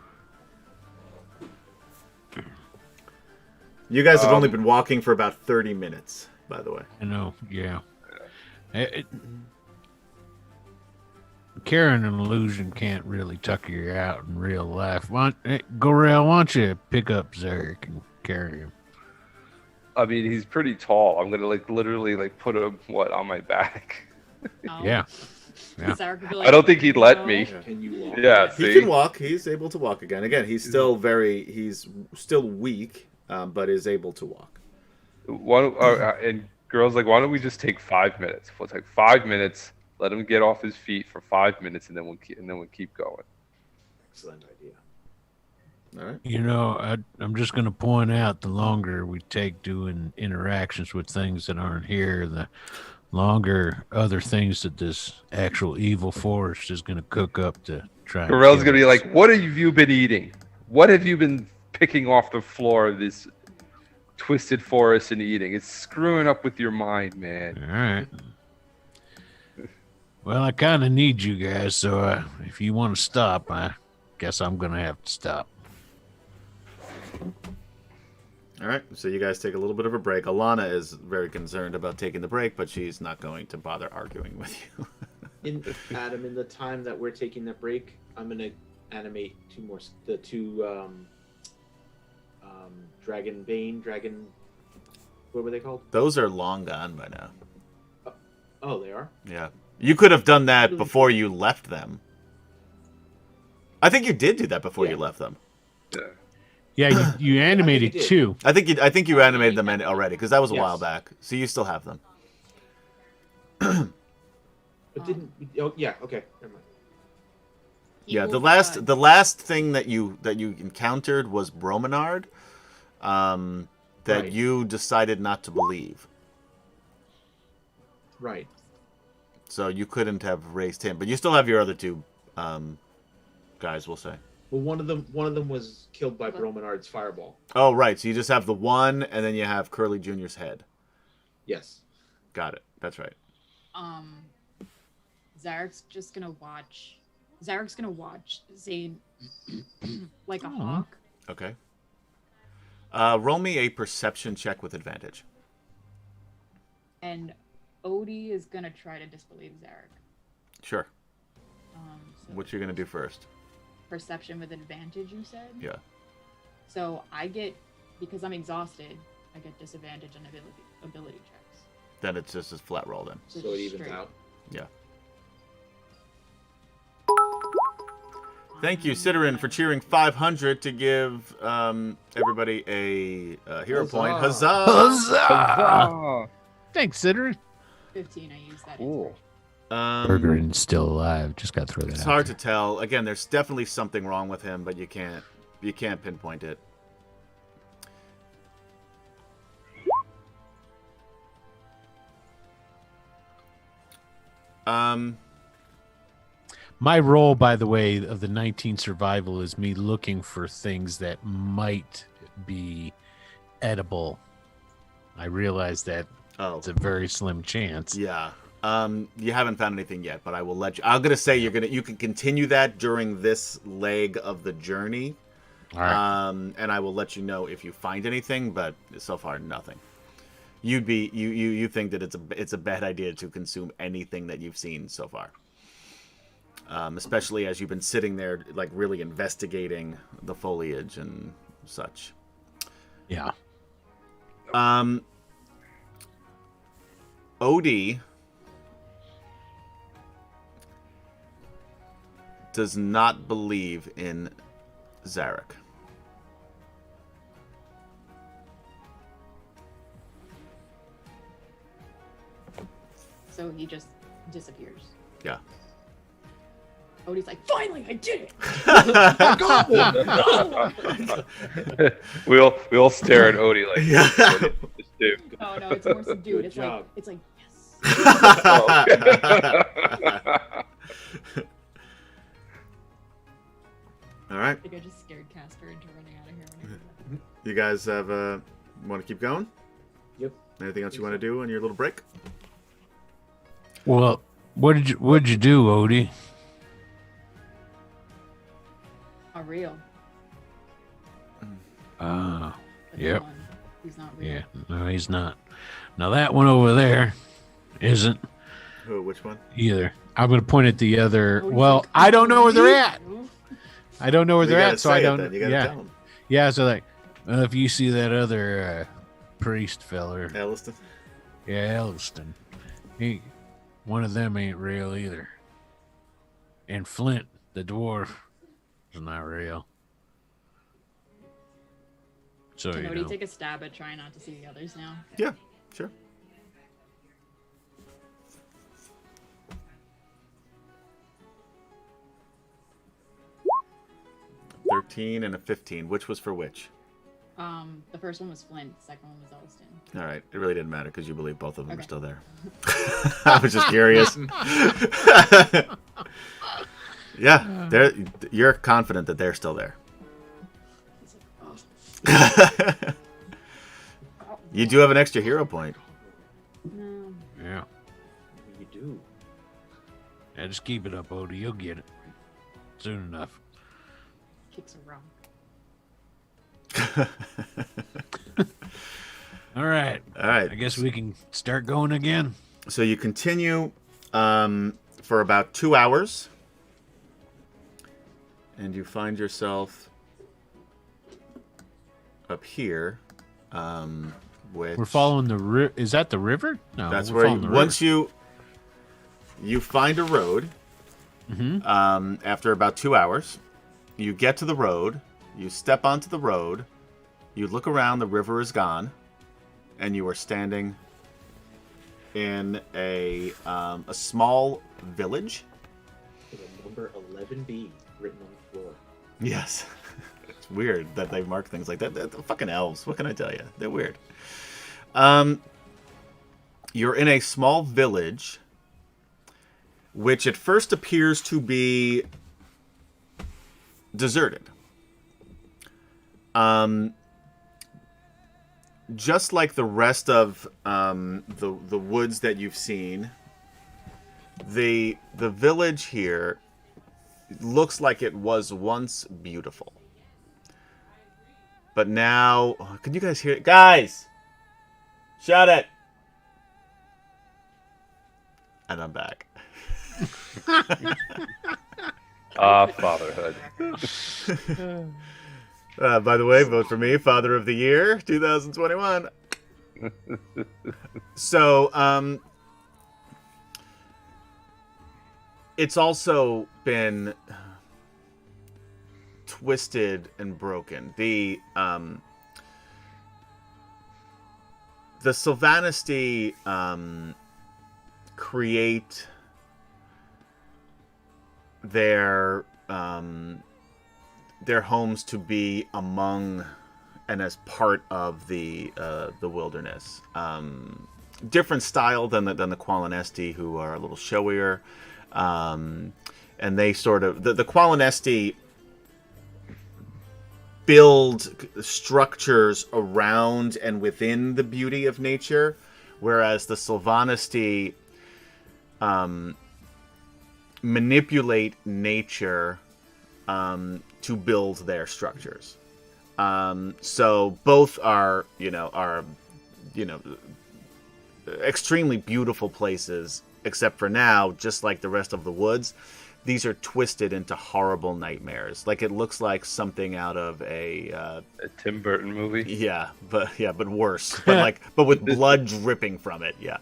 You guys have only been walking for about 30 minutes, by the way. I know. Yeah. Carrying an illusion can't really tucker you out in real life. Gorell, why don't you pick up Zarek and carry him? I mean, he's pretty tall. I'm gonna literally put him on my back. Oh. Yeah. Zarek would be I don't think he'd let "No." me. Can you walk? Yeah, He see? can walk. He's able to walk again. Again, he's still weak, but is able to walk. And girls like, why don't we just take 5 minutes? We'll take 5 minutes. Let him get off his feet for 5 minutes, and then we'll keep going. Excellent idea. All right. You know, I'm just going to point out the longer we take doing interactions with things that aren't here, the longer other things that this actual evil forest is going to cook up to try. and Garel's kill gonna be us. like, what have you been eating? What have you been picking off the floor of this twisted forest and eating? It's screwing up with your mind, man. All right. Well, I kind of need you guys, so if you want to stop, I guess I'm going to have to stop. All right. So you guys take a little bit of a break. Alana is very concerned about taking the break, but she's not going to bother arguing with you. Adam, in the time that we're taking that break, I'm gonna animate the two dragon. What were they called? Those are long gone by now. Oh, they are. Yeah. You could have done that before you left them. I think you did do that before you left them. Yeah, you animated did. two. I think you animated them already because that was a Yes. while back. So you still have them. But didn't? Oh, yeah. Okay. Never mind. Yeah, Evil the last thing that you encountered was Bromenard, that Right. you decided not to believe. Right. So you couldn't have raised him, but you still have your other two guys. We'll say. Well, one of them was killed by Bromenard's fireball. Oh, right. So you just have the one, and then you have Curly Jr.'s head. Yes. Got it. That's right. Zarek's just gonna watch. Zarek's gonna watch Zane like a hawk. Okay. Roll me a perception check with advantage. And Odie is gonna try to disbelieve Zarek. Sure. So What you gonna do first? perception with advantage, you said? Yeah. So I get, because I'm exhausted, I get disadvantage on ability checks. Then it's just a flat roll. Then. So it evens Straight. out. Yeah. Thank you, Sidorin, for cheering 500 to give everybody a hero Huzzah. point. Huzzah! Ah, Thanks, Sidri. 15, I use that. cool. Bergerin's still alive. Just got to throw that It's out hard there. to tell. Again, there's definitely something wrong with him, but you can't pinpoint it. My role, by the way, of the 19 survival is me looking for things that might be edible. I realize that Oh, it's a very slim chance. yeah. You haven't found anything yet, but I will let you. I'm gonna say you can continue that during this leg of the journey, All right. and I will let you know if you find anything. But so far, nothing. you think that it's a bad idea to consume anything that you've seen so far. Especially as you've been sitting there, like, really investigating the foliage and such. Yeah. Odie does not believe in Zarek. So he just disappears. Yeah. Odie's like, finally, I did it! we all stare at Odie like, Yeah. what did this do? Oh no, it's more subdued. Good It's job. like yes. All right. I think I just scared Casper into running out of here. When I did that. You guys have want to keep going? Yep. Anything else you want to do on your little break? Well, what'd you do, Odie? Not real. Ah, But Yep. no one. He's not real. yeah. No, he's not. Now that one over there isn't Who? Which one? either. I'm gonna point at the other. Odie's Well, like, I don't know where they're at. "Ooh." I don't know where You they're gotta at, so I say it don't. then. You gotta Yeah, tell them. yeah. So like, if you see that other priest feller, Elliston. yeah, Elliston, one of them ain't real either. And Flint, the dwarf, is not real. So Can you Odie know. take a stab at trying not to see the others now? Yeah, sure. $13 and a 15. Which was for which? The first one was Flint. The second one was Elliston. All right. It really didn't matter because you believe both of them are Okay. still there. I was just curious. Yeah, you're confident that they're still there. He's like, oh, You do have an extra hero point. no. Yeah. You do. Yeah, just keep it up, Odie. You'll get it soon enough. Kicks a rock. All right. All right. I guess we can start going again. So you continue for about 2 hours, and you find yourself up here. Which We're following the river. Is that the river? No, that's we're where following the once river. you find a road. After about 2 hours, you get to the road. You step onto the road. You look around. The river is gone, and you are standing in a small village. With a number 11B written on the floor. Yes. It's weird that they mark things like that. They're fucking elves. What can I tell you? They're weird. You're in a small village, which at first appears to be deserted. Just like the rest of the woods that you've seen, the village here looks like it was once beautiful. But now, can you guys hear it? Guys! Shout it! And I'm back. Fatherhood. By the way, vote for me, Father of the Year, 2021. So, it's also been twisted and broken. The Sylvanesti create their homes to be among and as part of the wilderness. Different style than the Qualinesti, who are a little showier, and they sort of the Qualinesti build structures around and within the beauty of nature, whereas the Sylvanesti manipulate nature to build their structures. So both are extremely beautiful places, except for now, just like the rest of the woods, these are twisted into horrible nightmares. Like it looks like something out of a Tim Burton movie. Yeah, but worse. But with blood dripping from it. Yeah.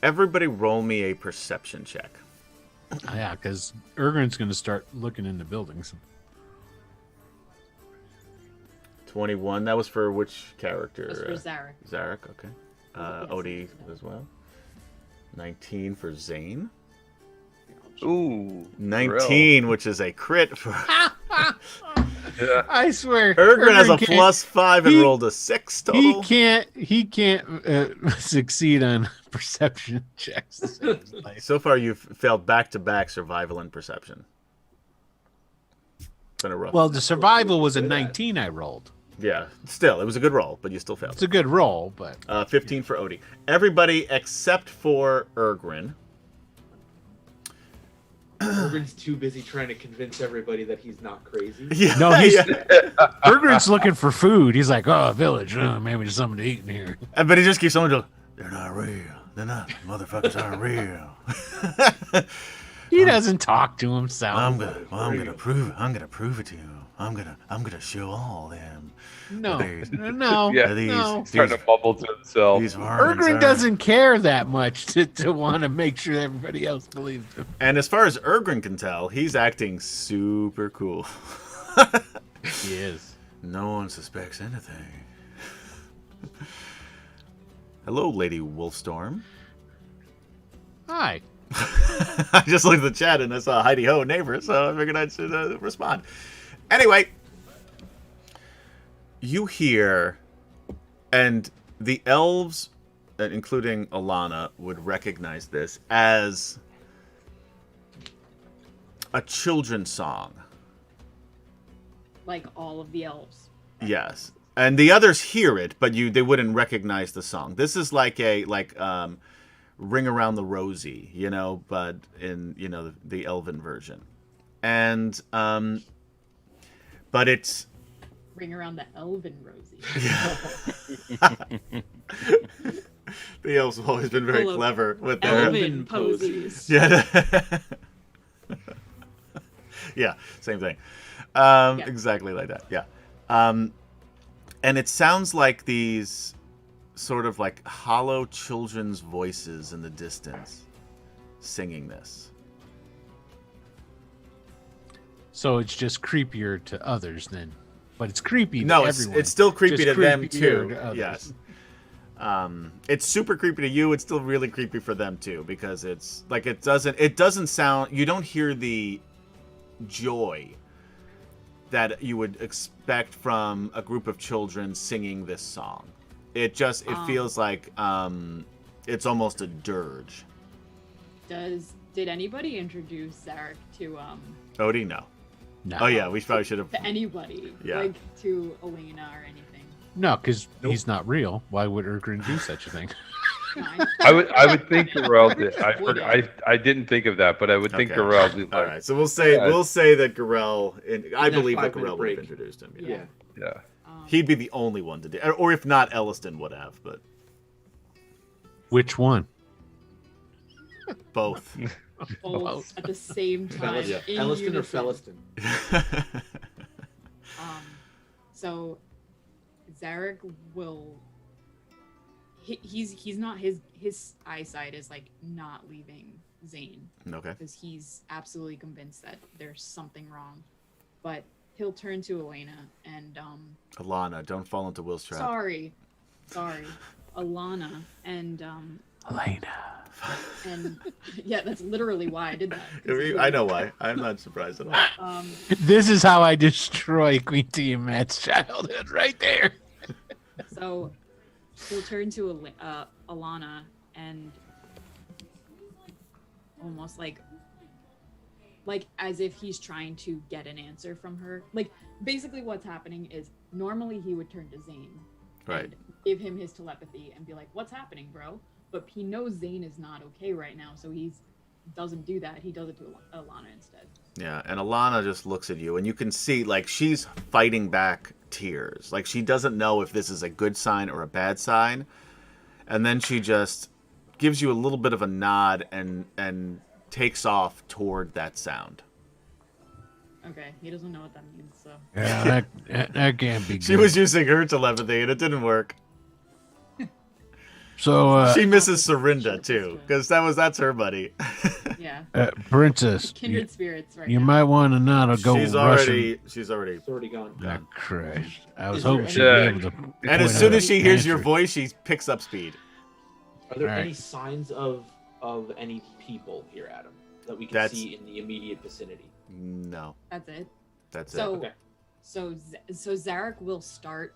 Everybody, roll me a perception check. Yeah, because Ergrin's going to start looking into buildings. 21. That was for which character? That's for Zarek. Zarek. Okay. Odie as well. 19 for Zane. Ooh. 19, which is a crit for. Yeah. I swear, Ergrin has a can't- +5 and rolled a 6 total. He can't succeed on perception checks. So far, you've failed back-to-back survival and perception. It's been a rough. Well, the survival was a 19 I rolled. Yeah, still, it was a good roll, but you still failed. It's a good roll, but 15 for Odie. Everybody except for Ergrin. Ergrin's too busy trying to convince everybody that he's not crazy. Yeah, no, he's yeah. Ergrin's looking for food. He's like, "Oh, a village, maybe there's something to eat in here." But he just keeps on going, they're not real. They're not. Motherfuckers aren't real. He doesn't talk to himself. I'm gonna prove it. I'm gonna prove it to you. I'm gonna show all them. No, These- no, Yeah, no. He's starting to bubble to himself. These varmints Ergrin are- doesn't care that much to want to make sure everybody else believes him. And as far as Ergrin can tell, he's acting super cool. He is. No one suspects anything. Hello, Lady Wolfstorm. Hi. I just looked at the chat and I saw Heidi Ho neighbor, so I figured I should respond. Anyway, you hear, and the elves, including Alana, would recognize this as a children's song. Like all of the elves. Yes, and the others hear it, but they wouldn't recognize the song. This is like Ring Around the Rosie, but in the elven version, and but it's Ring Around the Elven Rosie. the elves have always been very Full of clever with their Elven posies. yeah. Yeah, same thing. Exactly like that. Yeah. And it sounds like these sort of like hollow children's voices in the distance singing this. So it's just creepier to others then, but it's creepy. No, to it's everyone. still creepy Just to them creepier too. to others. Yes. It's super creepy to you. It's still really creepy for them too, because it's like it doesn't sound. You don't hear the joy that you would expect from a group of children singing this song. It feels like it's almost a dirge. Did anybody introduce Zarek to Odie, no. No. Oh yeah, we probably should have. to anybody? Yeah. Like to Elena or anything? No, because he's not real. Why would Ergrin do such a thing? No, I would think Garel did. Wouldn't. I didn't think of that, but I would think Okay. Garel did. All right, so we'll say that Garel. I that believe that 5-minute Garel would break. have introduced him. Yeah. Yeah. He'd be the only one to do, or if not, Elliston would have, but Which one? both. both at the same time. Felliston. in Elliston or unison. Felliston? So Zarek will. He's not his eyesight is like not leaving Zane Okay. because he's absolutely convinced that there's something wrong, but he'll turn to Elena and Alana, don't fall into Will's trap. sorry, Alana and Elena. and yeah, that's literally why I did that. I know why. I'm not surprised at all. This is how I destroy Queen T and Matt's childhood, right there. So he'll turn to Alana and almost like as if he's trying to get an answer from her. Like basically what's happening is normally he would turn to Zane Right. and give him his telepathy and be like, "What's happening, bro?" But he knows Zane is not okay right now, so he doesn't do that. He does it to Alana instead. Yeah, and Alana just looks at you, and you can see like she's fighting back tears. Like she doesn't know if this is a good sign or a bad sign. And then she just gives you a little bit of a nod and takes off toward that sound. Okay, he doesn't know what that means, so. Yeah, that can't be good. She was using her telepathy and it didn't work. So, she misses Serinda too, because that's her buddy. Yeah. Princess, Kindred spirits, right? you now. might want to not go She's rushing. already It's already gone. Oh, Christ. I was Is there hoping she'd any- be able to. And point as soon out as she hears your answers. voice, she picks up speed. Are there Alright. any signs of any people here, Adam, that we can That's- see in the immediate vicinity? No, That's it. that's So, it. Okay. so Zarek will start.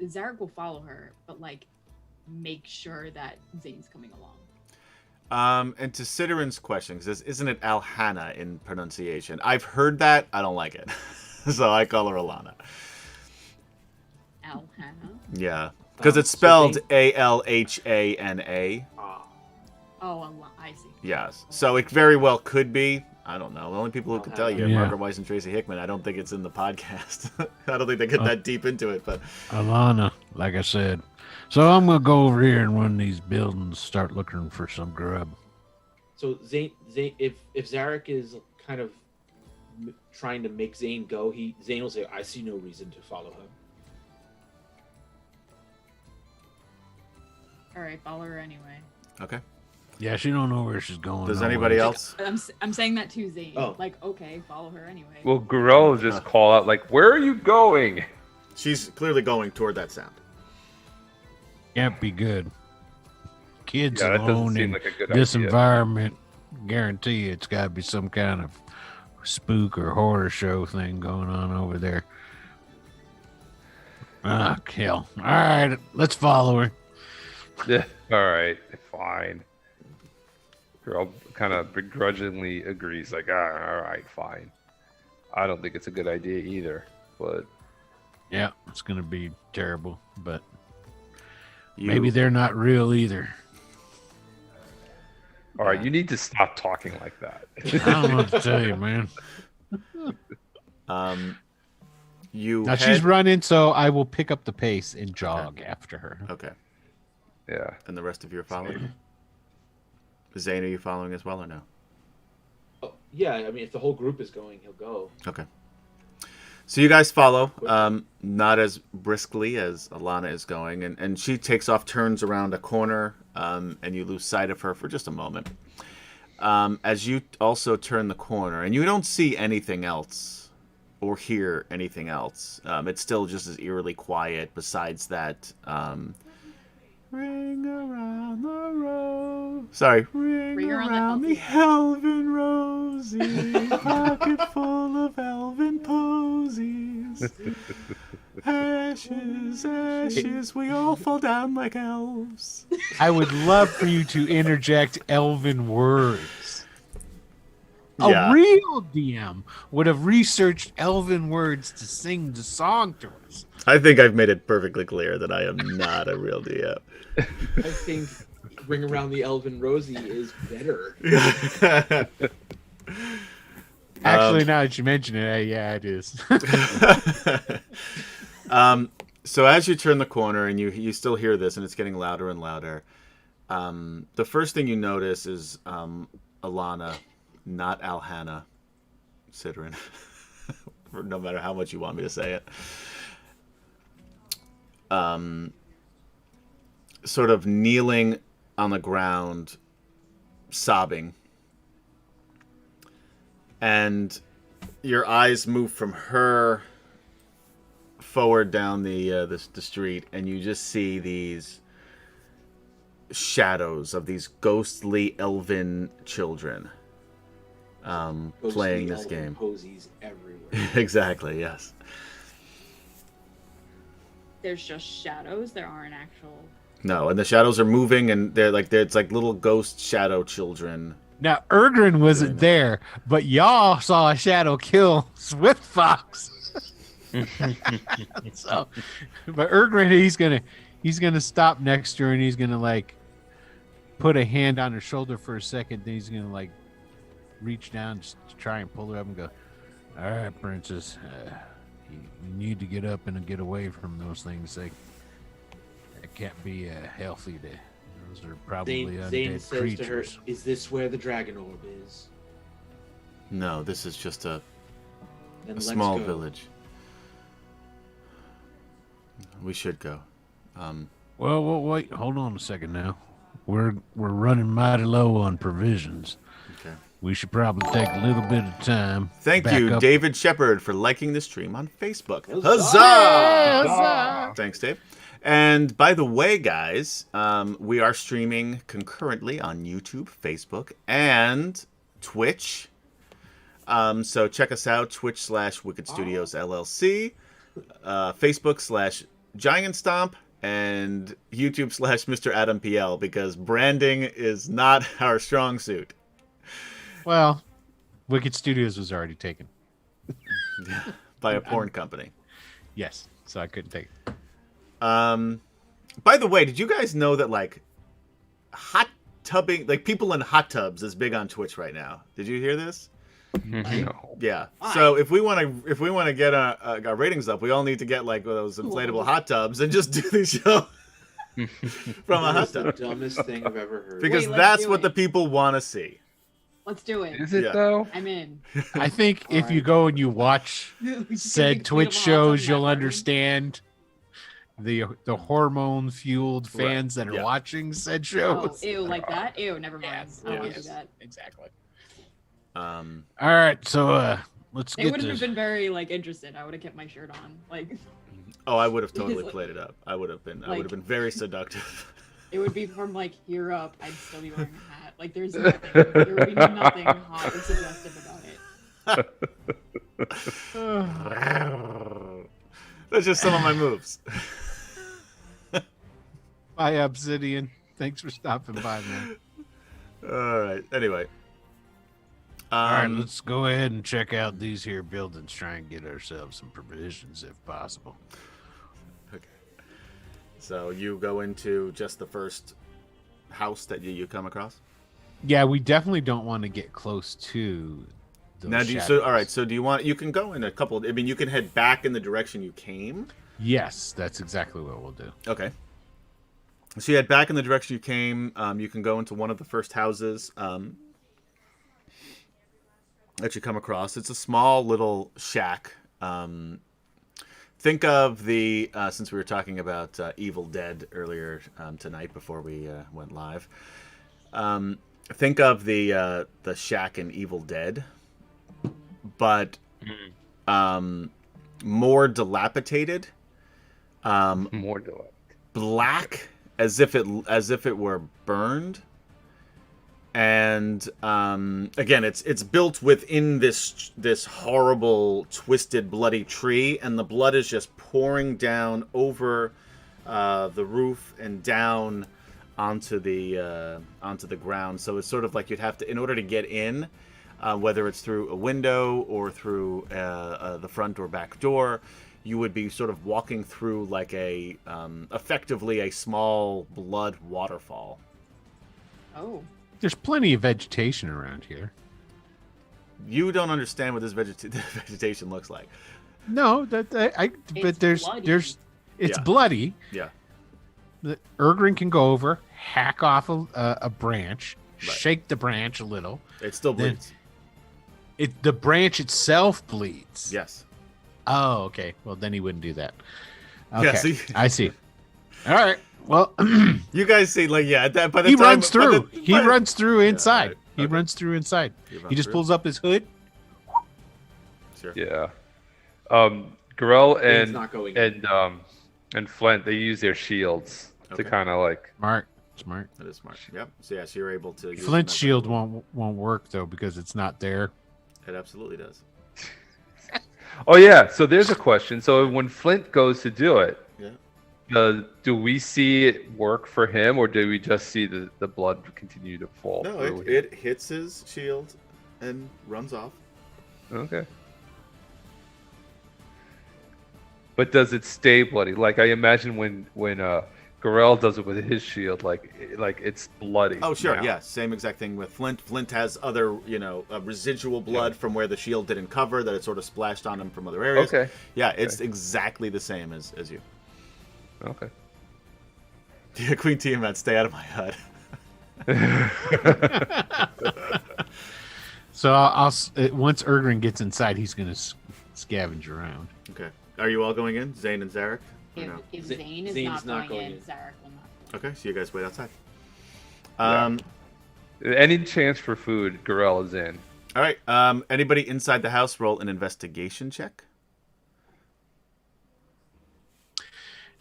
Zarek will follow her, but like, make sure that Zane's coming along. And to Siderin's question, because isn't it Alhana in pronunciation? I've heard that. I don't like it. So I call her Alana. Alhana. Yeah. Because it's So spelled they- Alhana. Ah, Oh, I see. Yes. So it very well could be. I don't know. The only people who could tell you are Yeah. Margaret Weiss and Tracy Hickman. I don't think it's in the podcast. I don't think they get that deep into it. But Alana, like I said. So I'm going to go over here in one of these buildings, start looking for some grub. so Zane, if Zarek is kind of trying to make Zane go, Zane will say, "I see no reason to follow him." All right, follow her anyway. okay. Yeah, she don't know where she's going. Does nowhere. anybody else? I'm saying that to Zane. Oh. Like, okay, follow her anyway. Will Gorell just call out like, "Where are you going?" She's clearly going toward that sound. Can't be good. Kids Yeah, that doesn't alone seem in like a good this idea. environment, guarantee it's got to be some kind of spook or horror show thing going on over there. Ah, hell. All right, let's follow her. Yeah. All right. Fine. Girl kind of begrudgingly agrees, like, all right, fine. I don't think it's a good idea either, but Yeah, it's going to be terrible, but You- maybe they're not real either. all right, you need to stop talking like that. I don't know what to tell you, man. You Now she's head- running, so I will pick up the pace and jog after her. Okay. Yeah. And the rest of you are following? Zane, are you following as well or no? Oh, yeah, I mean, if the whole group is going, he'll go. Okay. So you guys follow, not as briskly as Alana is going, and she takes off, turns around a corner, and you lose sight of her for just a moment. As you also turn the corner, and you don't see anything else or hear anything else. It's still just as eerily quiet besides that ring around the rose. Sorry. Ring around the elven rosy, pocket full of elven posies. Ashes, ashes, we all fall down like elves. I would love for you to interject elven words. Yeah. A real DM would have researched elven words to sing the song to us. I think I've made it perfectly clear that I am not a real DM. I think Ring Around the Elven Rosie is better. Actually, now that you mention it, yeah, it is. So as you turn the corner and you still hear this and it's getting louder and louder, the first thing you notice is Alana, not Alhana, Sidorin, no matter how much you want me to say it. Sort of kneeling on the ground, sobbing. And your eyes move from her forward down the street, and you just see these shadows of these ghostly elven children Ghostly playing this elven game. Posies everywhere. Exactly, yes. There's just shadows. There aren't actual. No, and the shadows are moving, and it's like little ghost shadow children. Now, Ergrin wasn't there, but y'all saw a shadow kill Swift Fox. So, but Ergrin, he's gonna stop next to her, and he's gonna like put a hand on her shoulder for a second. Then he's gonna like reach down just to try and pull her up and go, "All right, princess, You need to get up and get away from those things. That can't be healthy. Those are probably Zane undead says creatures. to her, "Is this where the dragon orb is?" No, this is just a Then let's small go. village. We should go. Well, wait. Hold on a second now. We're running mighty low on provisions. Okay. We should probably take a little bit of time. Thank back you, up. David Shepard, for liking the stream on Facebook. Huzzah! Huzzah! Thanks, Dave. And by the way, guys, we are streaming concurrently on YouTube, Facebook, and Twitch. So check us out, Twitch/Wicked Studios LLC, Facebook/Giant Stomp, and YouTube/Mr. Adam PL, because branding is not our strong suit. Well, Wicked Studios was already taken. By a porn company. Yes, so I couldn't take it. By the way, did you guys know that like hot tubbing, like people in hot tubs, is big on Twitch right now? Did you hear this? No. Yeah. Why? So if we want to get our ratings up, we all need to get like those inflatable hot tubs and just do the show from a hot That's the tub, dumbest thing I've ever heard. because Wait, let's that's do what it. the people want to see. Let's do it. Is it Yeah. though? I'm in. I think if you Alright. go and you watch said Twitch shows, you'll understand the hormone-fueled fans that are Yeah. watching said Oh, shows. ew, like that? Ew, never mind. Yes, I don't want to yes. do that. Exactly. All right, so let's They get wouldn't this. have been very like interested. I would have kept my shirt on. Like Oh, I would have totally Because, played it up. I would have been like- very seductive. it would be from like here up. I'd still be wearing a hat. Like there's nothing. There would be nothing hot or suggestive about it. That's just some of my moves. Bye, Obsidian. Thanks for stopping by, man. All right. Anyway. All right, let's go ahead and check out these here buildings. Try and get ourselves some provisions if possible. Okay. So you go into just the first house that you come across? Yeah, we definitely don't want to get close to those Now, all right, so do you want, you can go in a couple, I mean, you can head back in the direction you came. Yes, that's exactly what we'll do. Okay. So you head back in the direction you came. You can go into one of the first houses that you come across. It's a small little shack. Think of the, since we were talking about Evil Dead earlier tonight before we went live. Think of the shack in Evil Dead, but more dilapidated. More delightful. Black, as if it were burned, and again, it's built within this horrible, twisted, bloody tree, and the blood is just pouring down over the roof and down onto the ground. So it's sort of like you'd have to, in order to get in, whether it's through a window or through the front or back door, you would be sort of walking through like a effectively a small blood waterfall. Oh. There's plenty of vegetation around here. You don't understand what this vegetation looks like. No, but It's there's bloody. it's Yeah. bloody. Yeah. The Ergrin can go over, hack off a branch, Right. shake the branch a little. It still Then- bleeds. The branch itself bleeds. Yes. Oh, okay. Well, then he wouldn't do that. Okay, Yeah, see? I see. All right. Well, You guys see, like, yeah, by the he time runs by through. the- He by- runs through inside. right. He Okay. runs through inside. You run He just through? pulls up his hood. Sure. Yeah. Garel Zane's not going in. and Flint, they use their shields Okay. to kind of like. Smart. That is smart. Yep. So yes, you're able to. use Flint's them as a- shield won't work though because it's not there. It absolutely does. Oh yeah. So there's a question. So when Flint goes to do it, Yeah. do we see it work for him, or do we just see the blood continue to fall? No, through? it hits his shield and runs off. Okay. But does it stay bloody? Like I imagine when Garel does it with his shield, like it's bloody. Oh, sure, now. yeah. Same exact thing with Flint. Flint has other, residual blood from where the shield didn't cover that it sort of splashed on him from other areas. Okay. Yeah, it's exactly the same as you. Okay. Yeah, Queen Tiamat, stay out of my hut. So I'll once Ergrin gets inside, he's going to scavenge around. Okay. Are you all going in? Zane and Zarek? Or If, no? if Zane is Zane's not going in, Zarek will not. Okay, so you guys wait outside. Yeah. Any chance for food, Garel is in. All right. Anybody inside the house, roll an investigation check.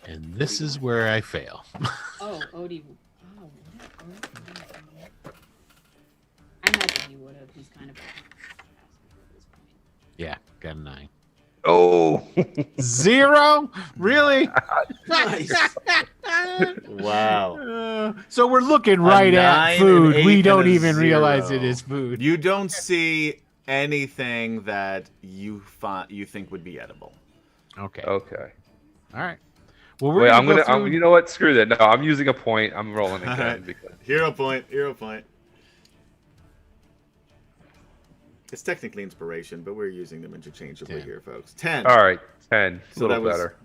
And this is where I fail. Oh, Odie. Oh, I imagine he would have. He's kind of at this point. Yeah, got a 9. Oh. 0? Really? Nice. Wow. So we're looking right 9, at an food. 8, We and don't a even 0. realize it is food. You don't see anything that you think would be edible. Okay. Okay. All right. Well, we're Wait, gonna go through... you know what? Screw that. No, I'm using a point. I'm rolling again Alright. because Hero point. It's technically inspiration, but we're using them interchangeably 10. here, folks. 10. all right, 10. It's So a that little was- better.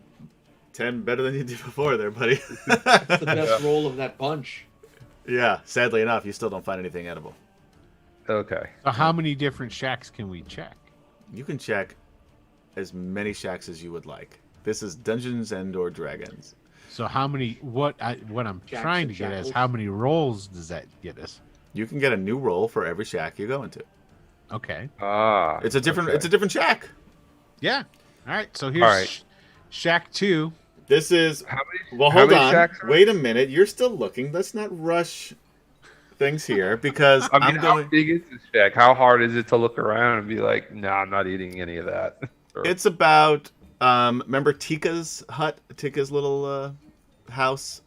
10 better than you did before there, buddy. That's the best roll of that bunch. Yeah, sadly enough, you still don't find anything edible. Okay. So how many different shacks can we check? You can check as many shacks as you would like. This is Dungeons and or Dragons. So how many? What I'm Jacks trying and to get is shackles? how many rolls does that get us? You can get a new roll for every shack you go into. Okay. Ah. It's a different okay. it's a different shack. Yeah. All right. So here's All right. Shack 2. This is How many? well how hold many on. shacks are Wait a minute. You're still looking. Let's not rush things here because I mean, I'm how going big is this shack? How hard is it to look around and be like, no, I'm not eating any of that? Or- It's about remember Tika's hut, Tika's little house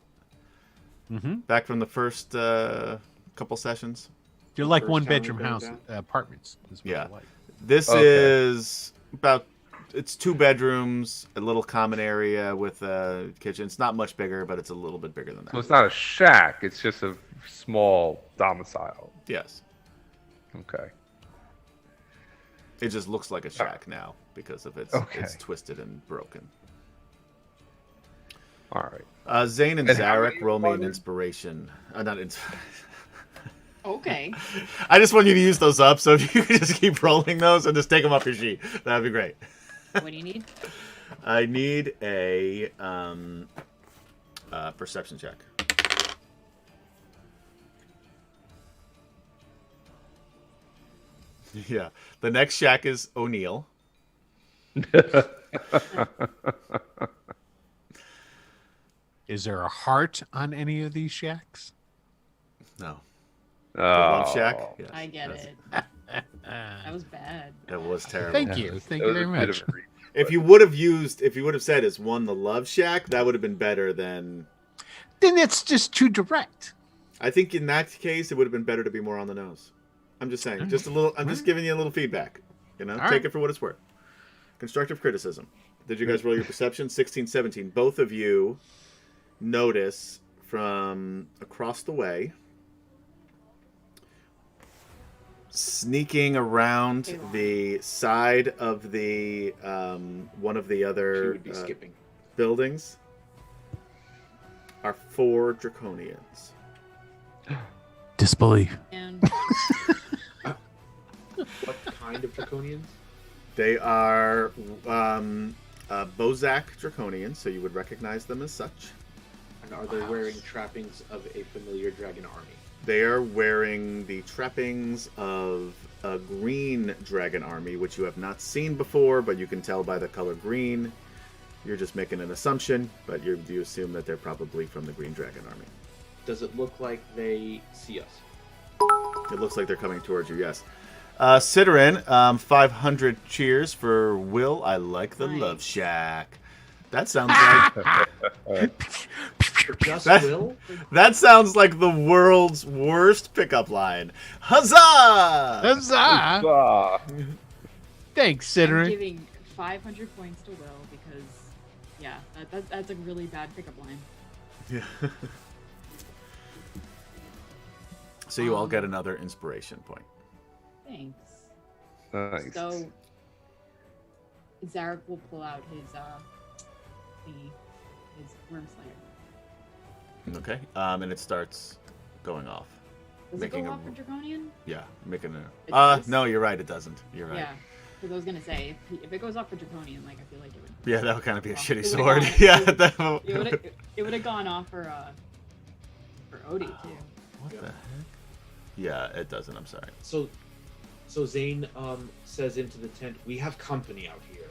Mm-hmm. back from the first couple sessions. They're like First one time we've bedroom been house down. apartments. Is what Yeah. I like. This Okay. is about it's 2 bedrooms, a little common area with a kitchen. It's not much bigger, but it's a little bit bigger than that. So it's not a shack. It's just a small domicile. Yes. Okay. It just looks like a shack now because of its Okay. it's twisted and broken. All right. Zane and And how Zarek many roll me an partners? inspiration. Not ins- Okay. I just want you to use those up, so if you could just keep rolling those and just take them off your sheet, that'd be great. What do you need? I need a perception check. Yeah. The next shack is O'Neill. Is there a heart on any of these shacks? No. The Love Shack? Oh, Yes, I get that's- it. That was bad. It was terrible. Thank you. Thank that you was very a bit much. of a reach. If you would have said it's one the Love Shack, that would have been better than. Then it's just too direct. I think in that case, it would have been better to be more on the nose. I'm just saying, just a little. I'm just giving you a little feedback. You know, All take right. it for what it's worth. Constructive criticism. Did you guys roll your perception? 16, 17. Both of you notice from across the way, sneaking around the side of the one of the She other would be skipping. buildings, are 4 draconians. Disbelief. And What kind of draconians? They are Bozak draconians, so you would recognize them as such. And are they wearing trappings of a familiar dragon army? They are wearing the trappings of a green dragon army, which you have not seen before, but you can tell by the color green. You're just making an assumption, but you assume that they're probably from the green dragon army. Does it look like they see us? It looks like they're coming towards you, yes. Ciderin, 500 cheers for Will. I like the Nice. Love Shack. That sounds like Just That- Will? that sounds like the world's worst pickup line. Huzzah! Huzzah! Ah. Thanks, I'm Ciderin. giving 500 points to Will because, yeah, that's a really bad pickup line. Yeah. So you all get another inspiration point. Thanks. Nice. So Zarek will pull out his worm slayer. Okay. And it starts going off. Does it go off for Draconian? Yeah, making It a. does? No, you're right. It doesn't. You're right. Yeah. Because I was gonna say, if it goes off for Draconian, like I feel like it would. Yeah, that would kind of be a Well, shitty it would've sword. gone- Yeah, it- that. It would have gone off for Odie too. What the heck? Yeah, it doesn't. I'm sorry. So Zane says into the tent, "We have company out here."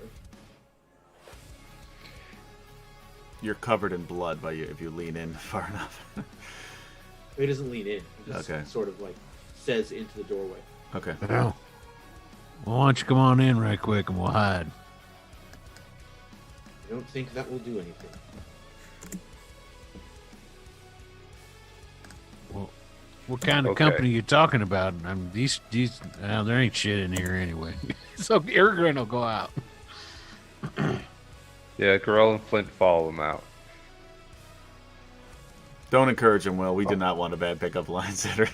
You're covered in blood by you if you lean in far enough. He doesn't lean in. He just Okay. sort of like says into the doorway. Okay. Well, why don't you come on in right quick and we'll hide. I don't think that will do anything. What kind of Okay. company you talking about? I mean, these there ain't shit in here anyway. So Aragorn will go out. Yeah, Corell and Flint follow him out. Don't encourage him, Will. We do not want a bad pickup line sitter.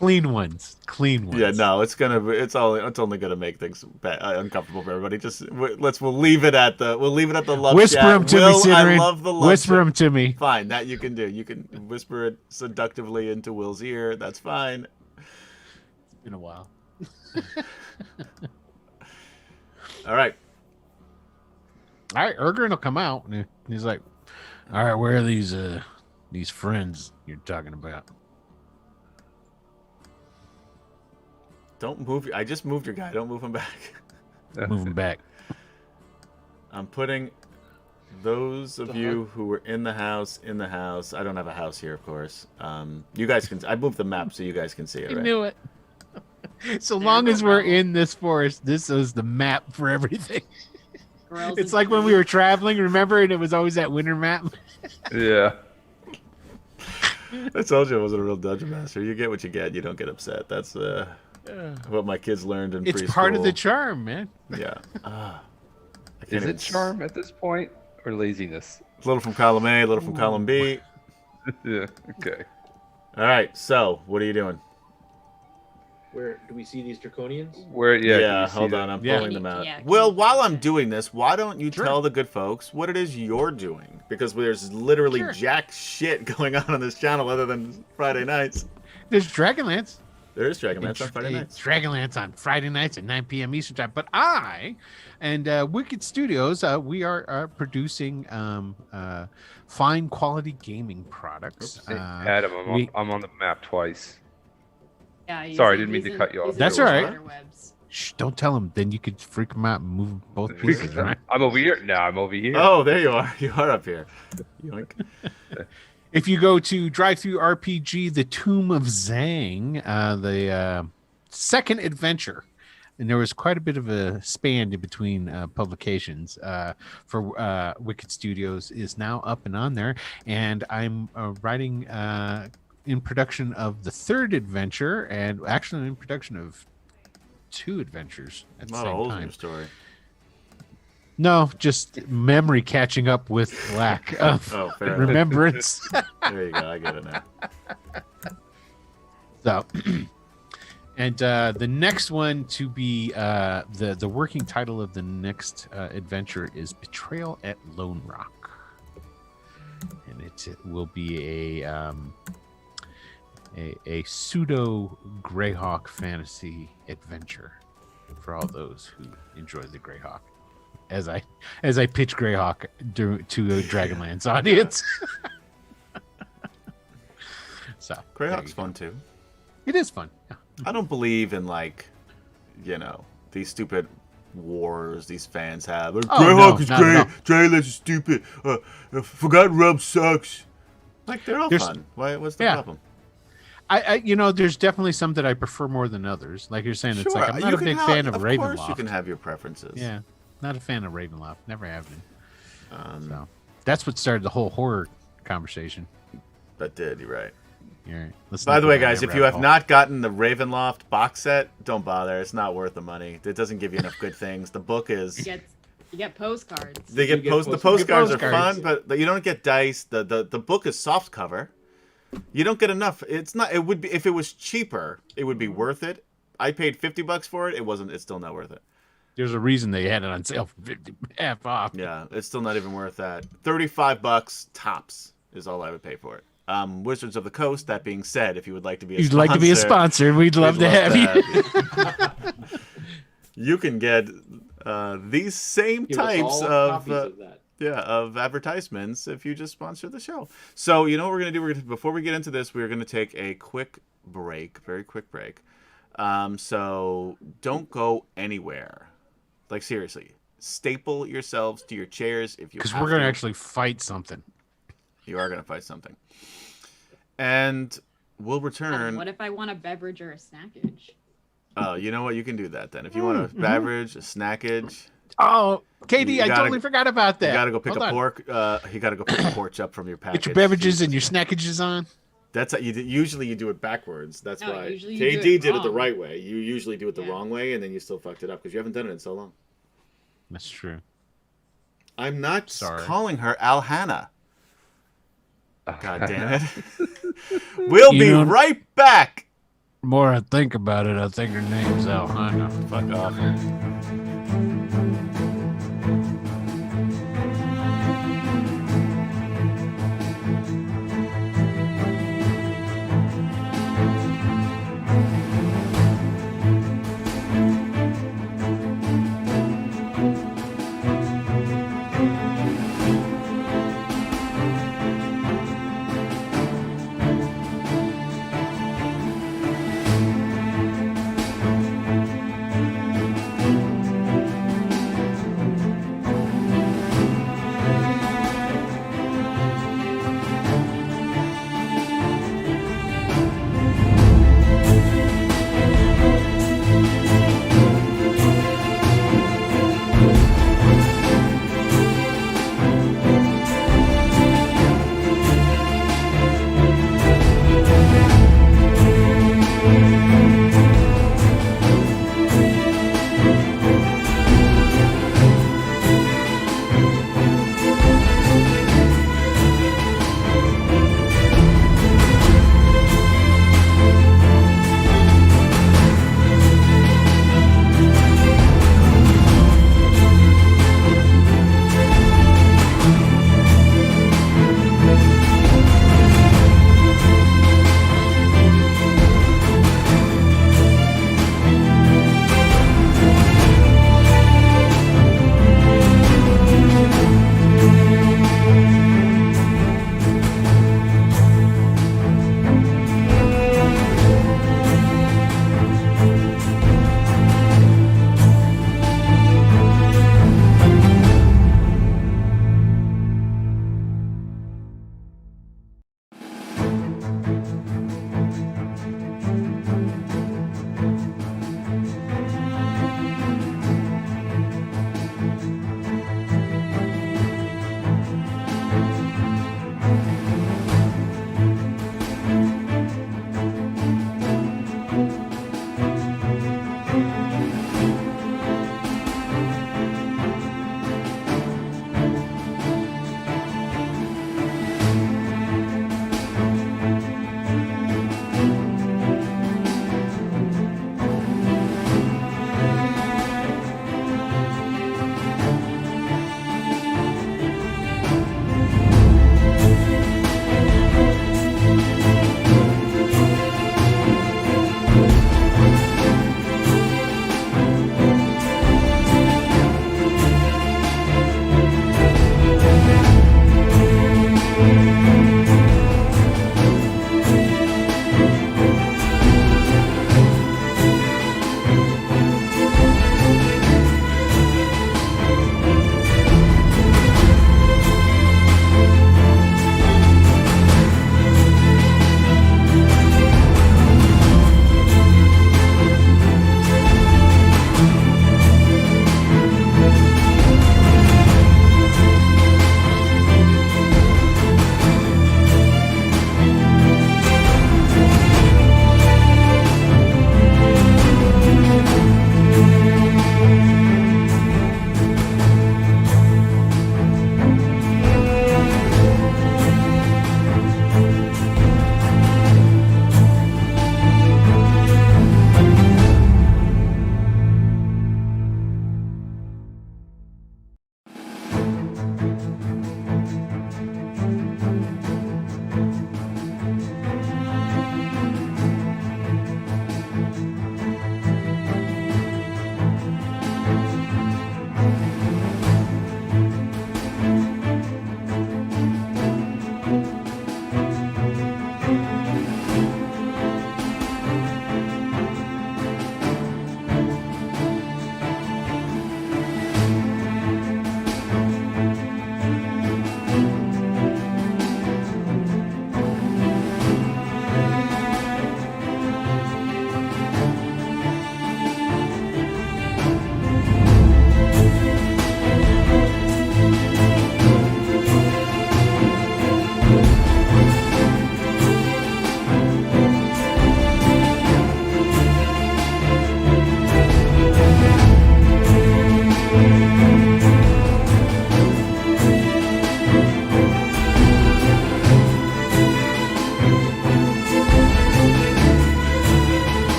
Clean ones. Yeah, no, it's only gonna make things uncomfortable for everybody. Just we'll leave it at the love Whisper chat. them to Will, me, Sidrin. I love the love Whisper chat. them to me. Fine, that you can do. You can whisper it seductively into Will's ear. That's fine. It's been a while. All right. All right, Aragorn will come out and he's like, "All right, where are these friends you're talking about?" Don't move. I just moved your guy. Don't move him back. Moving back. I'm putting those of you who were in the house. I don't have a house here, of course. You guys can. I moved the map so you guys can see it. I Right? knew it. So long as we're in this forest, this is the map for everything. Corell's It's in like when the- we were traveling, remember? And it was always that winter map. Yeah. I told you I wasn't a real dungeon master. You get what you get. You don't get upset. That's what my kids learned in It's preschool. part of the charm, man. Yeah. I can't Is even it charm at this point or laziness? A little from column A, a little from column B. Yeah. Okay. All right. So, what are you doing? Where do we see these draconians? Where? Yeah. can you see hold that? on. I'm Yeah. pulling them out. Yeah, can Well, you- while I'm doing this, why don't you Sure. tell the good folks what it is you're doing? Because there's literally Sure. jack shit going on this channel other than Friday nights. There's Dragonlance. There is DragonLance on Friday nights. Dragonlance on Friday nights at 9 p.m. Eastern Time. But I and Wicked Studios, we are producing fine quality gaming products. Oops. Adam, I'm on the map twice. Yeah, he's Sorry, I in- didn't mean he's to in- cut you off. he's in That's the all right. spider webs. Shh, don't tell them. Then you could freak them out and move both pieces, right? I'm over here. No, I'm over here. Oh, there you are. You are up here. Yoink. If you go to Drive-Thru RPG, The Tomb of Zhang, the second adventure, and there was quite a bit of a span in between publications for Wicked Studios, is now up and on there, and I'm writing in production of the third adventure, and actually in production of two adventures at the Not a same whole time. new story. No, just memory catching up with lack of Oh, fair enough. remembrance. There you go. I get it now. So, and the next one to be the working title of the next adventure is Betrayal at Lone Rock, and it will be a pseudo Greyhawk fantasy adventure for all those who enjoy the Greyhawk. As I pitch Greyhawk to a Dragonlance audience. So there Greyhawk's you go. fun too. It is fun. Yeah. I don't believe in these stupid wars these fans have. Like, Oh, Greyhawk no, is not at all. great. Dragonlance is stupid. Forgotten Realm sucks. Like they're all There's- fun. What's the yeah. problem? I there's definitely some that I prefer more than others. Like you're saying, it's like I'm not you a can big have- fan of Of course, you Ravenloft. can have your preferences. Yeah, not a fan of Ravenloft. Never have been. Um, That's what started the whole horror conversation. That did. You're right. You're right. Let's By not the go way, down guys, that if you have rabbit not gotten the Ravenloft box set, don't bother. It's not worth the money. It doesn't give you enough good things. The book is. It You get postcards. They get You get the postcards. postcards are Postcards. fun, but you don't get dice. The book is soft cover. You don't get enough. It's not. It would be if it was cheaper. It would be worth it. I paid $50 for it. It wasn't. It's still not worth it. There's a reason they had it on sale for 50 half off. Yeah, it's still not even worth that. $35 tops is all I would pay for it. Wizards of the Coast. That being said, if you would like to be, You'd like to be a sponsor, we'd love to have you. you. You can get these same Give us types all of copies of that. of advertisements if you just sponsor the show. So you know what we're gonna do? Before we get into this, we're gonna take a quick break, very quick break. So don't go anywhere. Like seriously, staple yourselves to your chairs if you. Because have we're going to to. actually fight something. You are gonna fight something, and we'll return. What if I want a beverage or a snackage? Oh, you know what? You can do that then. If you want a beverage, a snackage. Oh, KD, I gotta- totally forgot about that. You gotta go pick Hold a on. pork. You gotta go pick a porch up from your package. Get your beverages and your snackages on. That's how usually you do it backwards. That's No, why usually you KD do it did it the wrong. right way. You usually do it the Yeah. wrong way, and then you still fucked it up because you haven't done it in so long. That's true. I'm not Sorry. calling her Alhana. God damn it. We'll You be know- right back. The more I think about it, I think her name's Alhana. Fuck off.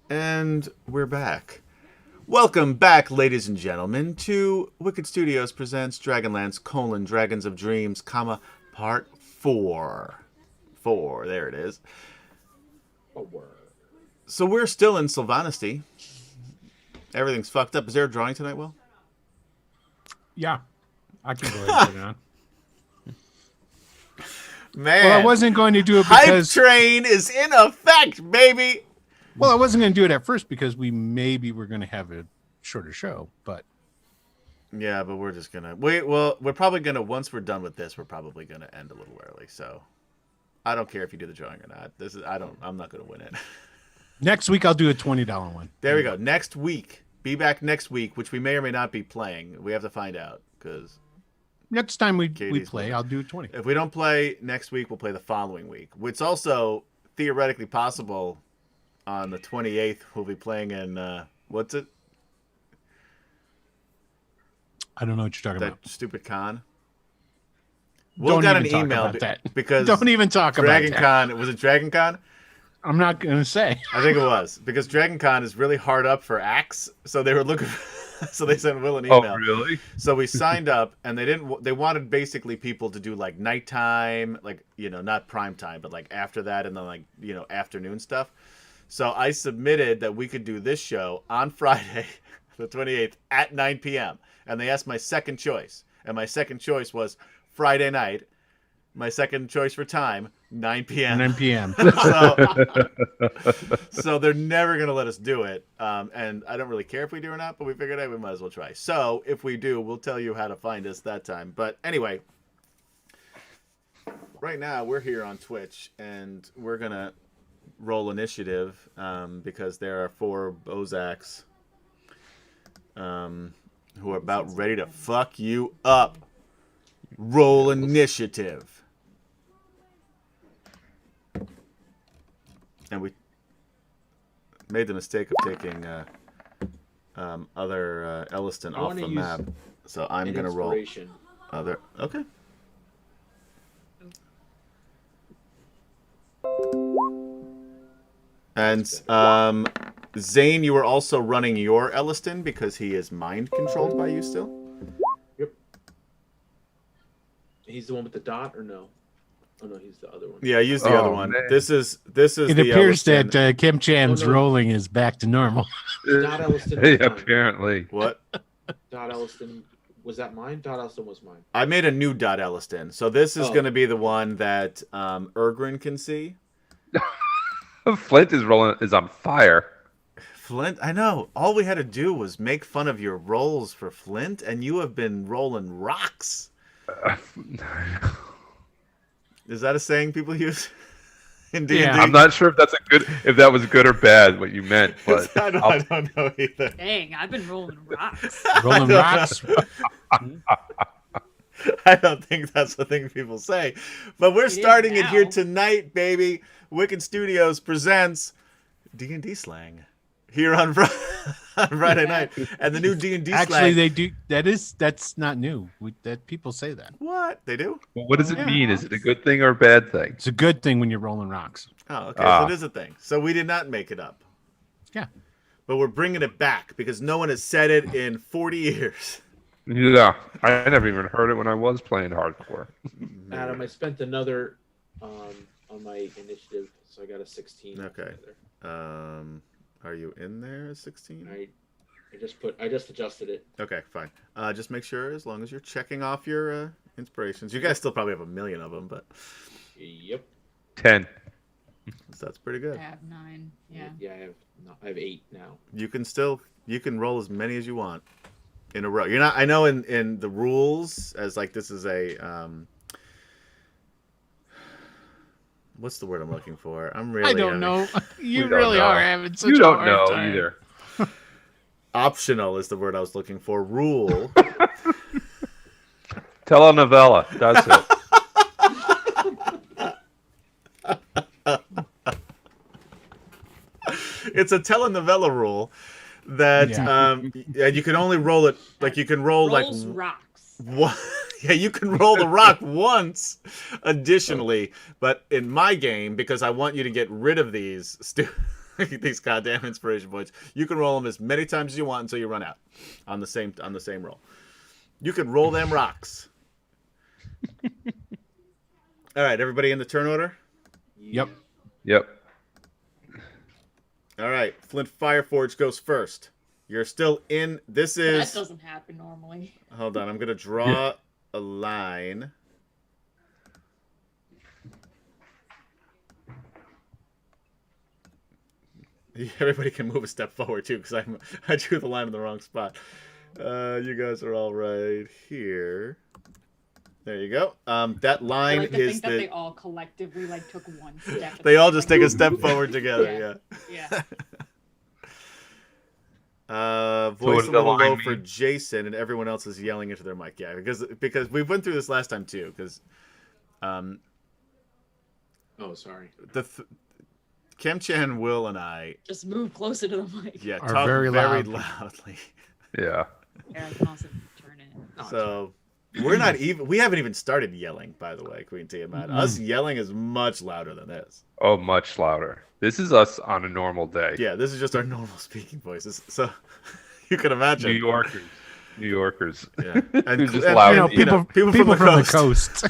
And we're back. Welcome back, ladies and gentlemen, to Wicked Studios presents DragonLance: Dragons of Dreams, Part 4. 4, there it is. So we're still in Sylvanesty. Everything's fucked up. Is there a drawing tonight, Will? Yeah, I can go ahead and put it on. Man. Well, I wasn't going to do it Hype because train is in effect, baby. Well, I wasn't going to do it at first because we were going to have a shorter show, but yeah, but we're just gonna wait. Well, we're probably gonna once we're done with this, we're probably gonna end a little early. So I don't care if you do the drawing or not. I'm not gonna win it. Next week I'll do a $20 one. There we go. Next week, be back next week, which we may or may not be playing. We have to find out because next time we Katie's play, I'll do 20. If we don't play next week, we'll play the following week. It's also theoretically possible on the 28th we'll be playing in what's it? I don't know what you're talking That about. stupid con. Don't got even an talk email about that. because Don't even talk about Dragon that. Con. Was it Dragon Con? I'm not going to say. I think it was because Dragon Con is really hard up for acts, so they were looking. So they sent Will an email. Oh, really? So we signed up, and they wanted basically people to do like nighttime, like not prime time, but like after that, and then like afternoon stuff. So I submitted that we could do this show on Friday, the 28th at 9 p.m. And they asked my second choice, and my second choice was Friday night. My second choice for time, 9 p.m. 9 p.m. So they're never going to let us do it. And I don't really care if we do or not, but we figured, hey, we might as well try. So if we do, we'll tell you how to find us that time. But anyway, right now we're here on Twitch, and we're going to roll initiative because there are 4 Bozaks who are about ready to fuck you up. Roll initiative. And we made the mistake of taking other Elliston off the map. So I'm going to roll other... Okay. And Zane, you were also running your Elliston because he is mind controlled by you still? Yep. He's the one with the dot, or no? Oh no, he's the other one. Yeah, use the other one. Man. This is It the appears Elliston. that Kim Chan's rolling is back to normal. Dot Elliston. Hey, was mine. apparently. What? Dot Elliston. Was that mine? Dot Elliston was mine. I made a new dot Elliston. So this is going to be the one that Ergrin can see. Flint is on fire. Flint, I know. All we had to do was make fun of your rolls for Flint, and you have been rolling rocks. Is that a saying people use in D&D? Yeah, I'm not sure if that was good or bad what you meant, but I don't know either. Dang, I've been rolling rocks. Rolling rocks. I don't think that's the thing people say. But we're starting it here tonight, baby. Wicked Studios presents D&D slang here on Friday night. And the new D&D slang. Actually, they do. That's not new. That people say that. What? They do? well, what does it mean? Is it a good thing or a bad thing? It's a good thing when you're rolling rocks. Oh, okay. So it is a thing. So we did not make it up. Yeah. But we're bringing it back because no one has said it in 40 years. Yeah, I never even heard it when I was playing hardcore. Adam, I spent another on my initiative, so I got a 16. Okay. Are you in there at 16? I just adjusted it. Okay, fine. Just make sure, as long as you're checking off your inspirations. You guys still probably have a million of them, but Yep. 10. that's pretty good. I have 9. Yeah. Yeah, I have 8 now. You can roll as many as you want in a row. You're not. I know in the rules, as like this is a what's the word I'm looking for? I'm really I don't know. You don't really know. are having such You a don't hard know time. either. Optional is the word I was looking for. Rule. Telenovela. That's it. It's a telenovela rule that you can only roll it like you can roll Rolls like rocks. one, yeah, you can roll the rock once additionally, but in my game, because I want you to get rid of these These goddamn inspiration points. You can roll them as many times as you want until you run out on the same roll. You can roll them rocks. All right, everybody in the turn order? Yep. Yep. All right, Flint Fireforge goes first. You're still in. This is. That doesn't happen normally. Hold on, I'm gonna draw a line. Everybody can move a step forward too, because I drew the line in the wrong spot. You guys are all right here. There you go. That line I like to is think that they all collectively like took one step. They all just take a step forward together. Yeah. Voice So a the little line low for mean? Jason, and everyone else is yelling into their mic. Yeah, because we went through this last time too. Because, Oh, sorry. Kem-chan, Will, and I Just move closer to the mic. Are talk very loud. loudly. Yeah. Yeah, I can also turn it. So we're not even. We haven't even started yelling. By the way, Queen Tiamat. Us yelling is much louder than this. Oh, much louder. This is us on a normal day. Yeah, this is just our normal speaking voices. So you can imagine. New Yorkers. Yeah, and, Just and- loud. and, people from the coast.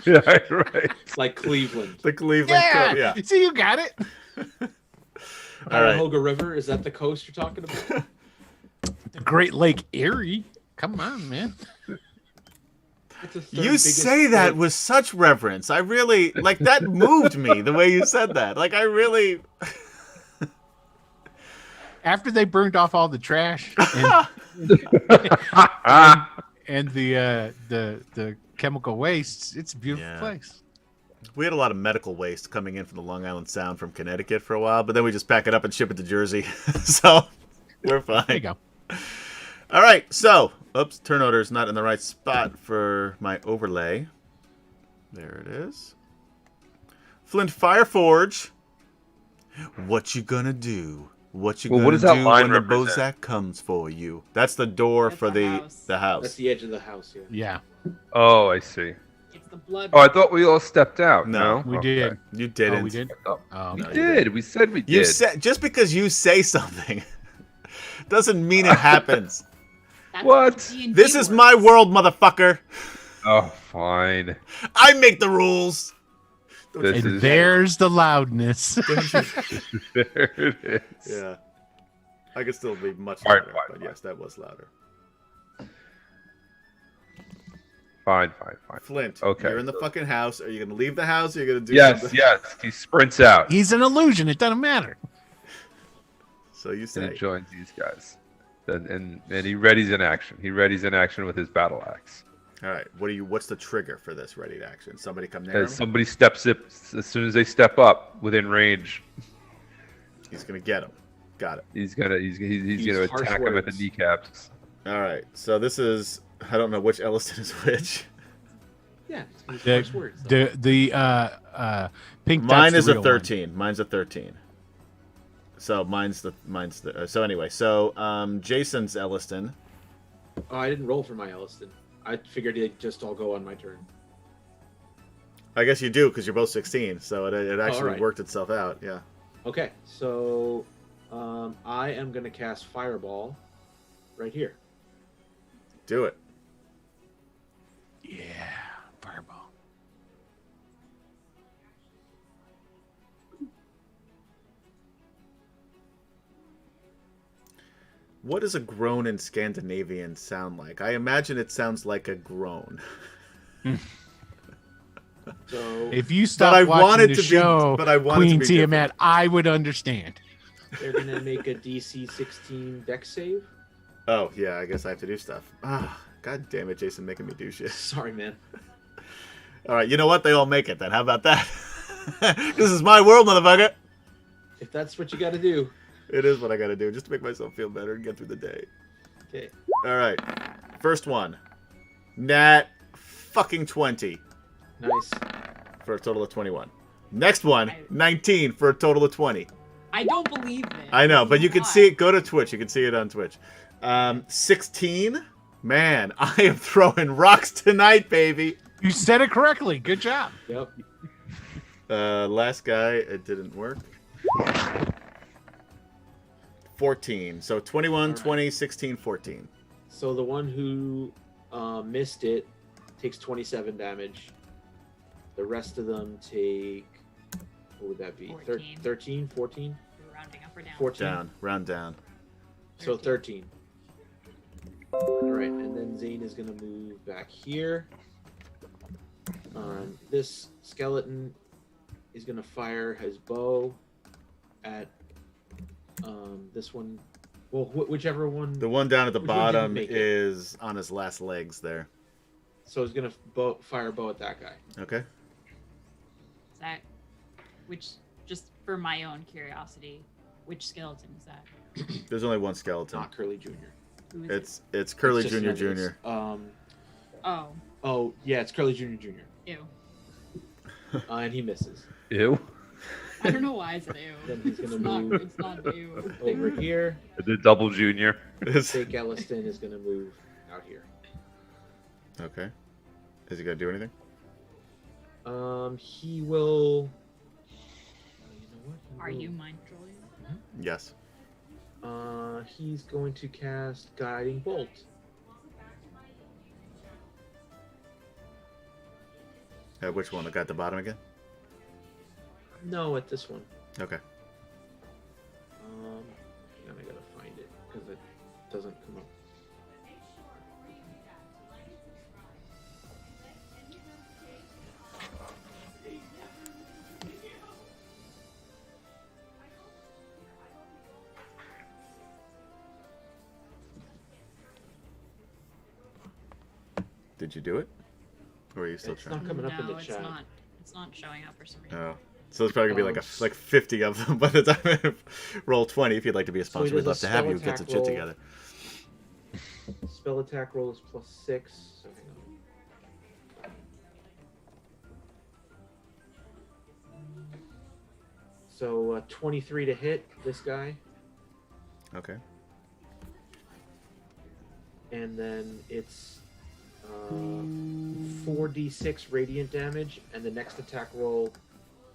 Yeah, right. It's like Cleveland. The Cleveland coast. Yeah. See, you got it. All right. Cuyahoga River, is that the coast you're talking about? The Great Lake Erie. Come on, man. It's the third You biggest say that state. with such reverence. I really like that moved me the way you said that. Like I really. After they burned off all the trash and the chemical wastes, it's a beautiful Yeah. place. We had a lot of medical waste coming in from the Long Island Sound from Connecticut for a while, but then we just pack it up and ship it to Jersey. So we're fine. There you go. All right. So, oops, turn order's not in the right spot for my overlay. There it is. Flint Fireforge. What you gonna do? What you Well, gonna what does that do line when the represent? Bozak comes for you? That's the door That's for the the house. house. That's the edge of the house, yeah. Yeah, Oh, I see. It's the blood. Oh, I thought we all stepped out. No, we Okay. did. You didn't. Oh, we did. Oh, Oh, we no, you did. We said we did. You said just because you say something doesn't mean it happens. That's What? how D&D This is works. my world, motherfucker. Oh, fine. I make the rules. This And is there's the loudness. there it is. Yeah. I could still be much All right, louder, fine, but fine. yes, that was louder. Fine. Flint, Okay. you're in the fucking house. Are you going to leave the house or are you going to do Yes, something? yes. He sprints out He's an illusion. It doesn't matter. So you and say. he joins these guys. And he readies in action. He readies in action with his battle axe. All right. What's the trigger for this ready to action? Somebody come near him? As somebody steps up, as soon as they step up within range, He's going to get him. Got it. he's gonna Use harsh attack him at the words. kneecaps. All right. So this is, I don't know which Elliston is which. Yeah, it's The harsh words. though. the pink. Mine dot's is the a real 13. Mine's a 13. So mine's the so anyway, so Jason's Elliston. Oh, I didn't roll for my Elliston. I figured they'd just all go on my turn. I guess you do because you're both 16, so it actually alright. worked itself out. Yeah. Okay, so I am going to cast Fireball right here. Do it. one. Yeah, fireball. What does a groan in Scandinavian sound like? I imagine it sounds like a groan. So If you But stop I watching want it the to be- show, but I want it to Queen be Tiamat, I would understand. they're going to make a DC 16 dex save. Oh, yeah, I guess I have to do stuff. Ah, God damn it, Jason, making me do shit. Sorry, man. All right, you know what? They all make it then. How about that? This is my world, motherfucker. If that's what you got to do. It is what I gotta do just to make myself feel better and get through the day. Okay. All right, first one. Nat fucking 20 Nice. for a total of 21. Next one, 19 for a total of 20. I don't believe it. I know, but you can Why? see it. Go to Twitch. You can see it on Twitch. 16. Man, I am throwing rocks tonight, baby. You said it correctly. Good job. Yep. Last guy, it didn't work. 14. So 21, right. 20, 16, 14. So the one who missed it takes 27 damage. The rest of them take, what would that be? 14. 13, 14? We're rounding up or down? 14. Down. Round down. So 13. All right, and then Zane is going to move back here. This skeleton is going to fire his bow at this one. Well, whichever one. The one down at the Which one didn't bottom make it? is on his last legs there. So he's going to fire a bow at that guy. Okay. Is that, which, just for my own curiosity, which skeleton is that? There's only one skeleton. Not Curly Jr. Who is It's Curly It's just Jr. another- Jr. it? Oh, yeah, it's Curly Jr. Jr. Ew. And he misses. Ew. I don't know why I said ew. Then he's It's gonna not, move it's not ew. over here. The double junior. Fake Elliston is going to move out here. Okay. Is he gonna do anything? He will. You know what? He Are will- you mind trolling? Yes. He's going to cast Guiding Bolt. Which one? The guy at the bottom again? No, at this one. Okay. Hang on, I gotta find it because it doesn't come up. Did you do it? Or are you still It's trying? not coming up in the No, chat. it's not showing up for some reason. Oh. So there's probably gonna be like 50 of them by the time I roll 20. If you'd like to be a So he sponsor, we'd does love a to have spell you get attack some shit roll. together. Spell attack roll is +6. So hang on. So 23 to hit this guy, Okay. and then it's 4d6 radiant damage, and the next attack roll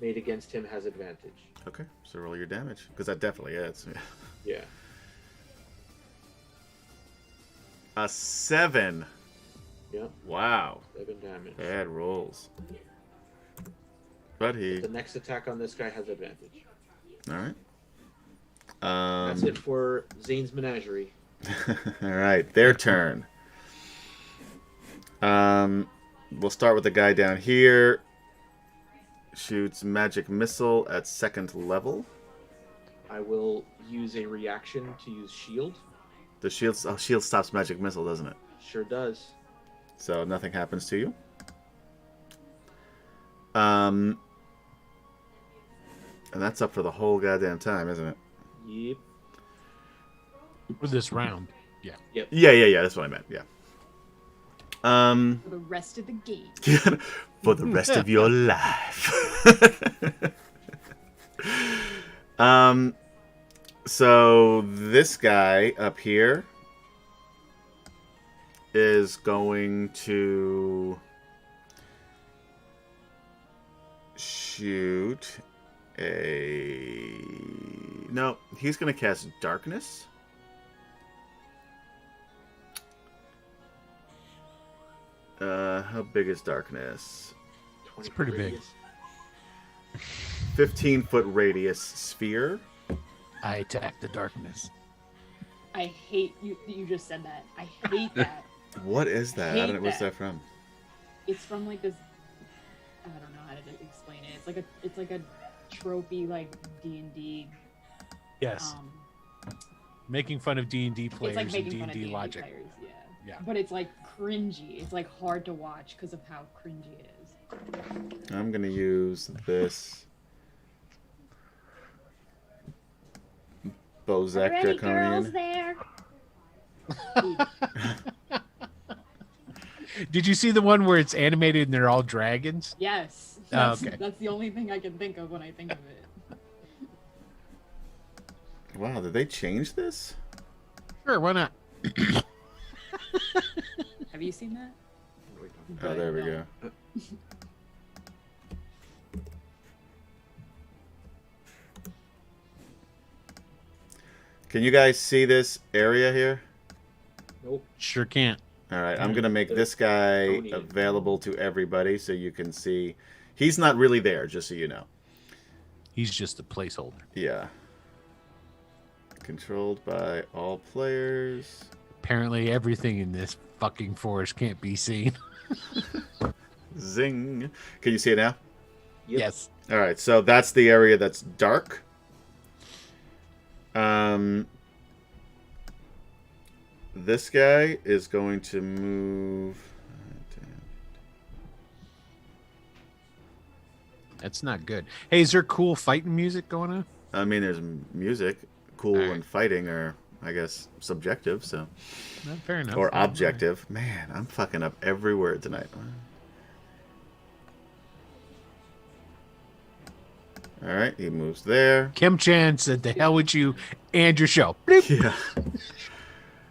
made against him has advantage. Okay. So roll your damage because that definitely hits. Yeah. A 7. Yep. Wow. 7 damage. Bad rolls. But he. The next attack on this guy has advantage. All right. That's it for Zane's Menagerie. All right, their turn. We'll start with the guy down here. Shoots magic missile at 2nd level. I will use a reaction to use shield. The shield stops magic missile, doesn't it? Sure does. So nothing happens to you. And that's up for the whole goddamn time, isn't it? Yep. For this round. Yeah. Yeah. That's what I meant. Yeah. For the rest of the game. For the rest of your life. So this guy up here is going to shoot a... No, he's going to cast Darkness. How big is Darkness? It's pretty big. 15-foot radius sphere. I attack the darkness. I hate you. You just said that. I hate that. What is that? Hate What's that. that from? It's from like this. I don't know how to explain it. It's like a tropey like D&D. Yes. Making fun of D&D It's players like and making fun of D&D D&D logic. players. Yeah. Yeah. But it's like cringy. It's like hard to watch because of how cringy it is. I'm going to use this Bozek Draconian. there? Did you see the one where it's animated and they're all dragons? Yes. Oh, That's, okay. that's the only thing I can think of when I think of it. Wow, did they change this? Sure, why not? Have you seen that? Oh, there we No. go. Can you guys see this area here? Nope. Sure can't. All right, I'm going to make this guy available to everybody so you can see. He's not really there, just so you know. He's just a placeholder. Yeah. Controlled by all players. Apparently everything in this fucking forest can't be seen. Zing. Can you see it now? Yep. Yes. All right, so that's the area that's dark. This guy is going to move. That's not good. Hey, is there cool fighting music going on? I mean, there's music. Cool All right. and fighting are, I guess, subjective, so. Fair enough. Or objective. Man, I'm fucking up every word tonight. All right, he moves there. Kim Chan said, "The hell with you and your show." Bloop. Yeah.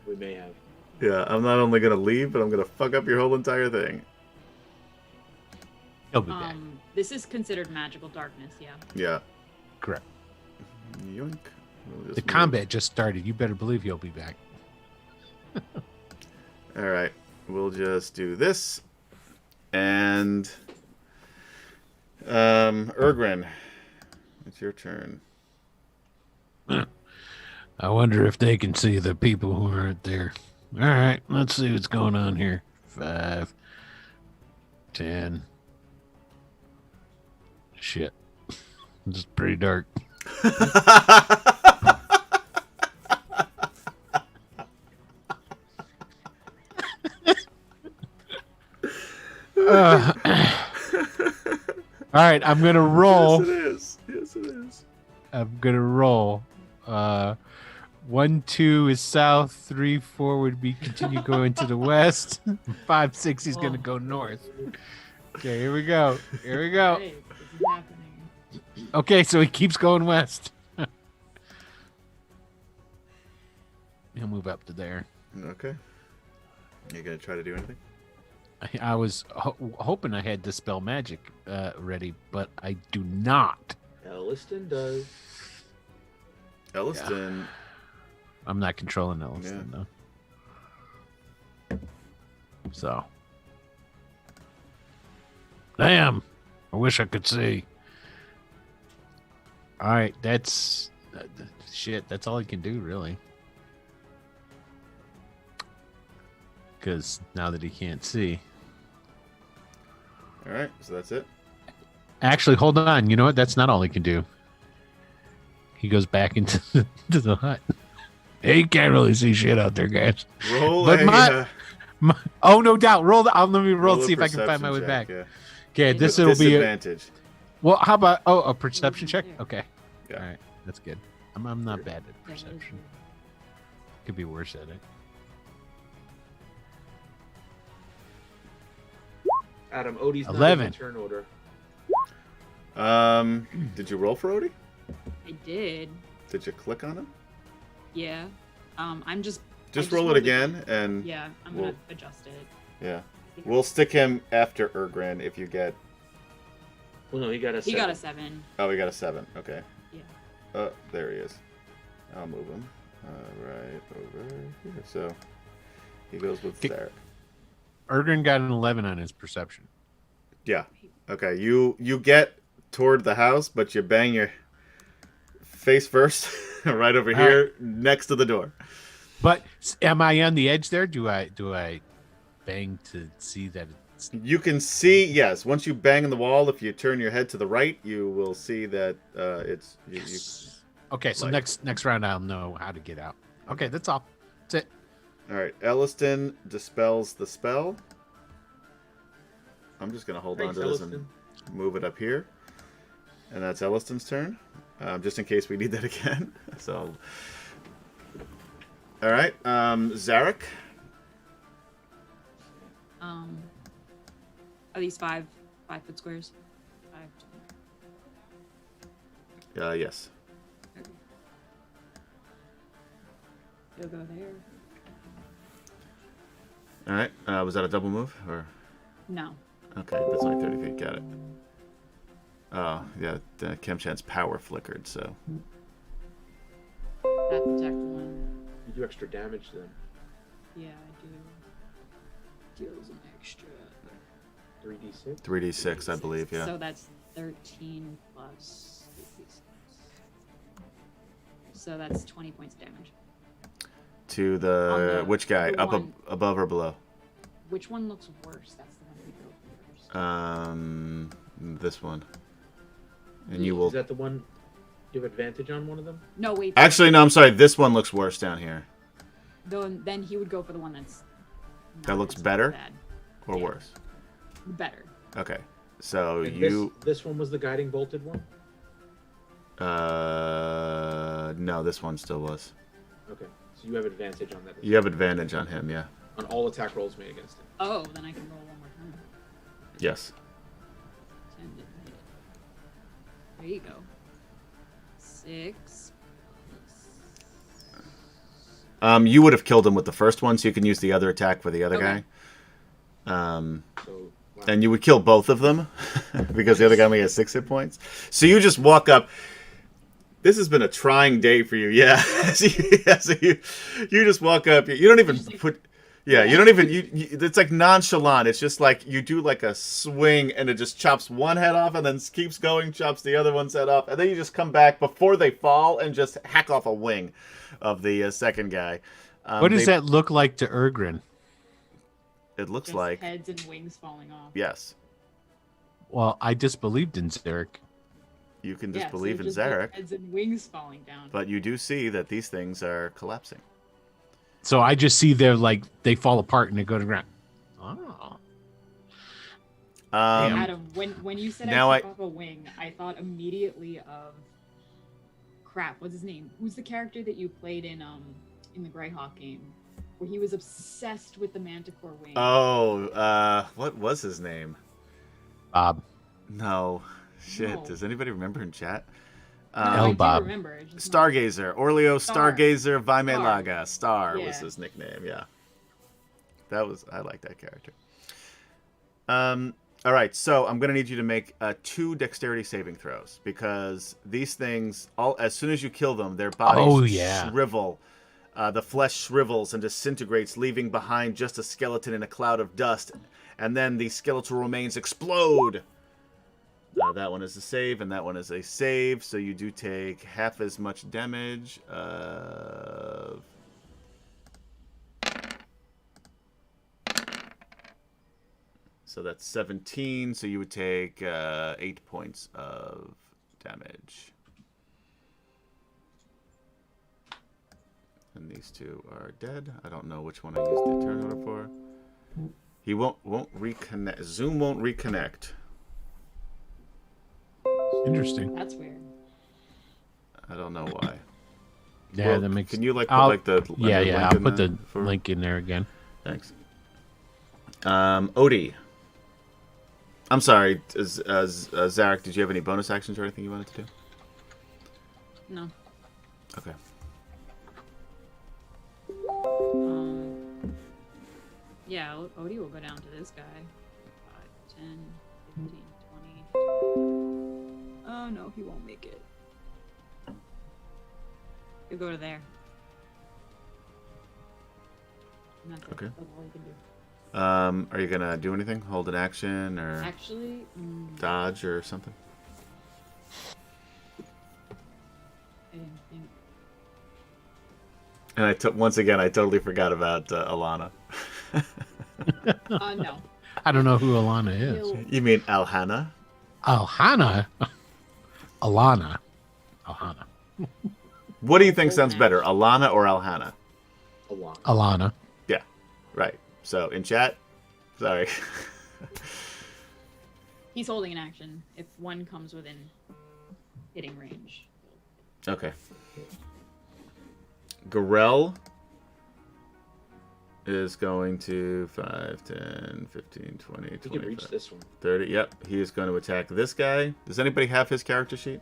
We may have. Yeah, I'm not only going to leave, but I'm going to fuck up your whole entire thing. He'll be back. This is considered magical darkness, yeah. Yeah. Correct. Yoink. We'll just The move. combat just started. You better believe he'll be back. All right, we'll just do this. And Ergrin, it's your turn. I wonder if they can see the people who aren't there. All right, let's see what's going on here. 5, 10. Shit. It's pretty dark. All right, I'm gonna roll. Yes, it is. Yes, it is. I'm gonna roll. 1, 2 is south. 3, 4 would be continue going to the west. 5, 6 he's gonna go north. Okay, here we go. Here we go. Hey, this is happening. Okay, so he keeps going west. He'll move up to there. Okay. You gonna try to do anything? I was hoping I had Dispel Magic ready, but I do not. Elliston does. Elliston. I'm not controlling Elliston, though. So. Damn. I wish I could see. All right, that's shit. That's all he can do, really. Because now that he can't see. All right, so that's it. Actually, hold on. You know what? That's not all he can do. He goes back into the hut. Hey, you can't really see shit out there, guys. Roll But a oh, no doubt. Roll. Let me roll a see if I can find my way perception back. check, Okay, yeah. this With will be. disadvantage. Well, how about a perception check? Okay. Yeah. All right, that's good. I'm not bad at That is perception. good. Could be worse at it. Adam, Odie's not 11. in turn order. Did you roll for Odie? I did. Did you click on him? Yeah. I'm just. Just I roll it rolled again, and Yeah, I'm we'll- gonna adjust it. yeah, we'll stick him after Ergrin if you get. Well, no, he got a 7. He got a 7. Oh, we got a 7. Okay. Yeah. There he is. I'll move him right over here. So he goes with Okay. Zarek. Ergrin got an 11 on his perception. Yeah. Okay. You get toward the house, but you bang your face first, right over here, next to the door. But am I on the edge there? Do I bang to see that it's You can see, yes. Once you bang on the wall, if you turn your head to the right, you will see that it's. okay? So like- next round, I'll know how to get out. Okay, that's all. That's it. All right. Elliston dispels the spell. I'm just gonna hold Thanks, on to this Elliston. and move it up here, and that's Elliston's turn, just in case we need that again. So. All right, Zarek. Are these 5-foot squares? 5. Yes. Okay. You'll go there. All right. Was that a double move or? No. Okay, that's only 30 feet. Got it. Oh, yeah. Kim Chan's power flickered, so. That's that protect one. You do extra damage to them. Yeah, I do. Deals an extra. 3d6. 3d6, I believe. Yeah. So that's 13 plus 3d6. So that's 20 points of damage. To the which guy? the Up one. above or below? Which one looks worse? That's the one we go first. This one. And you will. Is that the one? Do you have advantage on one of them? No, wait. Actually, no. I'm sorry. This one looks worse down here. Then he would go for the one that's. That not looks as better? bad. Or Yeah. worse. Better. Okay. So And you. This one was the guiding bolted one. No, this one still was. Okay, so you have advantage on that. You have advantage on him, yeah. On all attack rolls made against him. Oh, then I can roll one more time. Yes. 10 didn't hit. There you go. 6. You would have killed him with the first one, so you can use the other attack for the other Okay. guy. So wow. And you would kill both of them because the other guy only has 6 hit points. So you just walk up. This has been a trying day for you, yeah. So you just walk up. You don't even put. Yeah, you don't even. It's like nonchalant. It's just like you do like a swing, and it just chops one head off, and then keeps going, chops the other one's head off, and then you just come back before they fall and just hack off a wing of the second guy. What does that look like to Ergrin? It looks Just like heads and wings falling off. yes. Well, I disbelieved in Zarek. You can Yeah, just so believe in just get Zarek, Heads and wings falling down. but you do see that these things are collapsing. So I just see they fall apart and they go to the ground. Oh. Adam, when you said now I took off a wing, I thought immediately of crap. What's his name? Who's the character that you played in the Greyhawk game, where he was obsessed with the Manticore wing? Oh, what was his name? Bob. No. Shit. No. Does anybody remember in chat? No, I do Bob. remember. It's just not- Stargazer. Orleo Star. Stargazer Vaimelaga. Star was Yeah. his nickname, yeah. I like that character. All right, so I'm going to need you to make 2 dexterity saving throws because these things, as soon as you kill them, their bodies shrivel. The flesh shrivels and disintegrates, leaving behind just a skeleton in a cloud of dust. And then the skeletal remains explode. That one is a save, and that one is a save. So you do take half as much damage. So that's 17. So you would take 8 points of damage. And these 2 are dead. I don't know which one I used the turn order for. He won't reconnect. Zoom won't reconnect. Interesting. That's weird. I don't know why. Yeah, Well, that makes. Can you put I'll- like the Yeah, link I'll in put there the for- link in there again. Thanks. Odie. I'm sorry, Zarek. Did you have any bonus actions or anything you wanted to do? No. Okay. Yeah, Odie will go down to this guy. 5, 10, 15, 20. Oh no, he won't make it. He'll go to there. And that's it. Okay. That's all he can do. Are you gonna do anything? Hold an action or Actually, dodge or something? I didn't think. And once again, I totally forgot about Alana. No. I don't know who Alana is. He'll, You mean Alhana? Alhana. Alana. Alhana. What do you think sounds better, Alana or Alhana? A lot. Alana. Yeah, right. So in chat, sorry. he's holding an action. If one comes within hitting range. Okay. Garel is going to 5, 10, 15, 20, We can 25, reach this one. 30. Yep, he is going to attack this guy. Does anybody have his character sheet?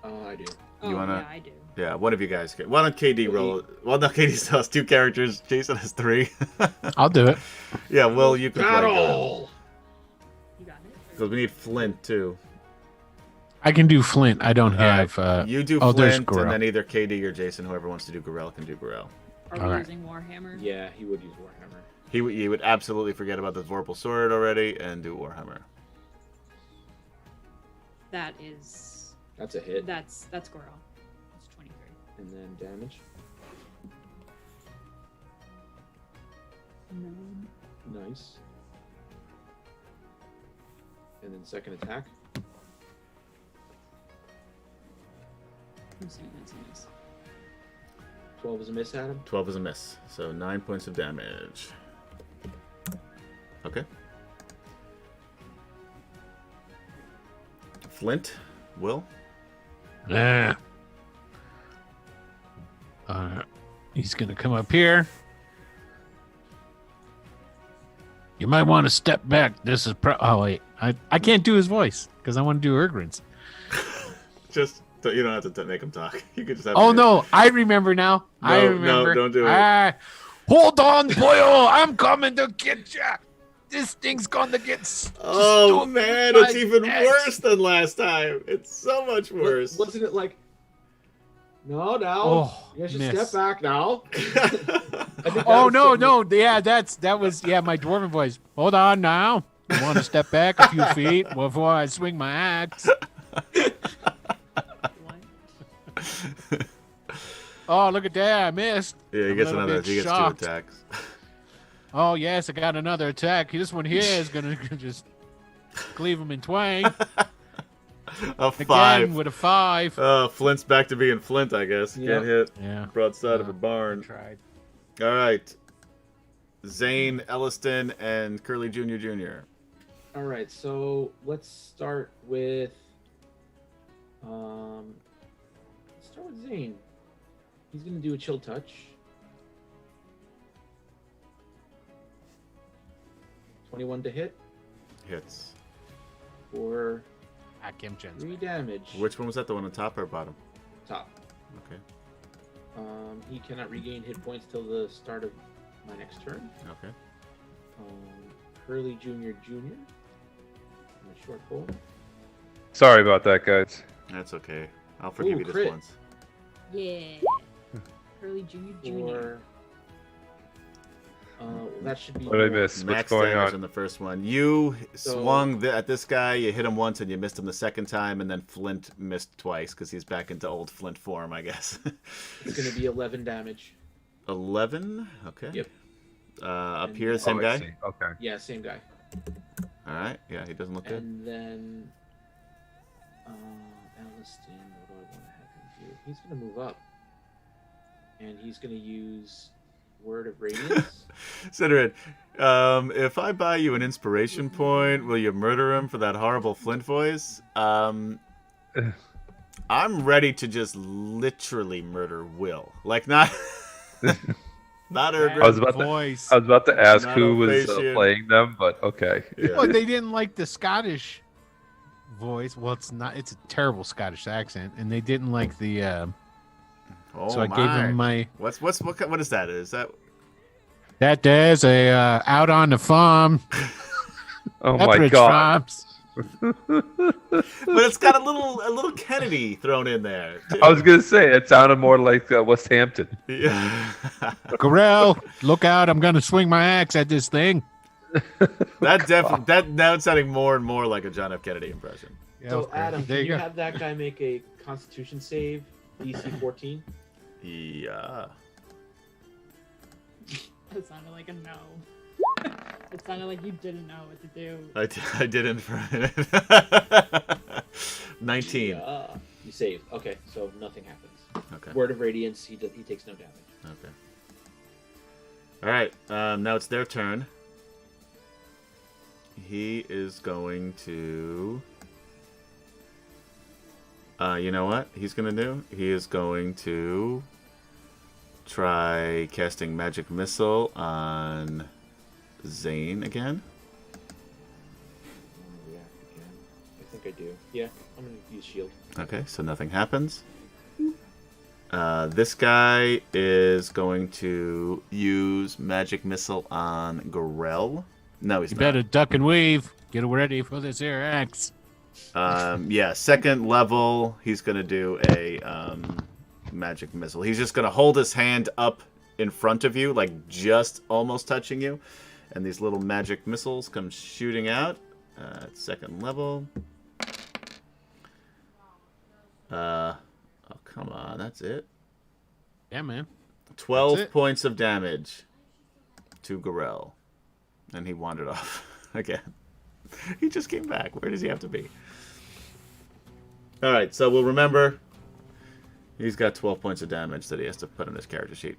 I do. Oh, You wanna- yeah, I do. Yeah, one of you guys get. Why don't KD roll? Well, no, KD still has 2 characters. Jason has 3. I'll do it. Yeah, Will, you can play Garel. Battle! You got it? Because we need Flint, too. I can do Flint. I don't have. You do there's Flint, Gorell. and then either KD or Jason, whoever wants to do Gorell, can do Gorell. Are All we right. using Warhammer? Yeah, he would use Warhammer. He would absolutely forget about the Vorpal Sword already and do Warhammer. That is. That's a hit. That's Gorell. It's 23. And then damage. 9. Nice. And then second attack. I'm assuming that's a miss. 12 is a miss, Adam. 12 is a miss, so 9 points of damage. Okay. Flint, Will. Nah. He's gonna come up here. You might want to step back. This is oh wait, I can't do his voice because I want to do Ergrin's. Just you don't have to make him talk. You could just have. Oh no, I remember now. I No, remember. don't do it. Hold on, boyo. I'm coming to get you. This thing's gonna get. Oh stupid man, like it's even that. worse than last time. It's so much worse. Wasn't it like? No, now. Oh, you guys should miss. step back now. I think that Oh was no, something- no, yeah, that was my dwarven voice. Hold on now. I want to step back a few feet before I swing my axe. What? Oh, look at that! I missed. Yeah, he I'm gets a little another. bit He gets shocked. 2 attacks. Oh yes, I got another attack. This one here is gonna just cleave him in twain. A Again 5. with a 5. Flint's back to being Flint, I guess. Yeah. Get hit. Yeah. Broadside of a barn. Tried. All right. Zane, Elliston, and Curly Jr. Jr. All right, so let's start with. Let's start with Zane. He's gonna do a chill touch. 21 to hit Hits. for Kim Jen's. 3 damage. Which one was that? The one on top or bottom? Top. Okay. He cannot regain hit points till the start of my next turn. Okay. Hurley Jr. Jr. in a short bow. Sorry about that, guys. That's okay. I'll forgive Ooh, you this crit. once. Yeah. Curly Jr. That should be. What did I miss? Max What's going damage on? in the first one. You So- swung at this guy, you hit him once, and you missed him the second time, and then Flint missed twice because he's back into old Flint form, I guess. It's gonna be 11 damage. 11? Okay. Yep. Up And- here, the same Oh, I guy? see. Okay. Yeah, same guy. All right. Yeah, he doesn't look good. And then, Elliston, what do I want to have him do? He's gonna move up, and he's gonna use Word of Radiance. Cedric, if I buy you an inspiration point, will you murder him for that horrible Flint voice? I'm ready to just literally murder Will. Like, not... not Urgrin. I was about to- voice. I was about to ask Not who was Ovation. playing them, but okay. Yeah. Well, they didn't like the Scottish voice. Well, it's not. It's a terrible Scottish accent, and they didn't like the. Oh, So I gave him my. what is that? Is that... That there's a out on the farm. Oh my Pepperidge god. Farms. But it's got a little Kennedy thrown in there. too. I was gonna say it sounded more like West Hampton. Yeah. Gorell, look out! I'm gonna swing my axe at this thing. that now it's sounding more and more like a John F. Kennedy impression. So, okay. Adam, there can you you go. have that guy make a Constitution save, DC 14? Yeah. That sounded like a no. It sounded like you didn't know what to do. I didn't for a minute. 19. You saved. Okay, so nothing happens. Okay. Word of Radiance, he takes no damage. Okay. All right. Now it's their turn. He is going to. You know what he's gonna do? He is going to try casting Magic Missile on Zane again. I'm gonna react again. I think I do. Yeah, I'm gonna use shield. Okay, so nothing happens. This guy is going to use Magic Missile on Gorell. No, he's You not. better duck and weave. Get ready for this here axe. Yeah, second level, he's going to do a magic missile. He's just going to hold his hand up in front of you, like just almost touching you. And these little magic missiles come shooting out at second level. Oh, come on. That's it. Yeah, man. 12 points of damage to Gorell. And he wandered off again. He just came back. Where does he have to be? All right, so we'll remember he's got 12 points of damage that he has to put on his character sheet.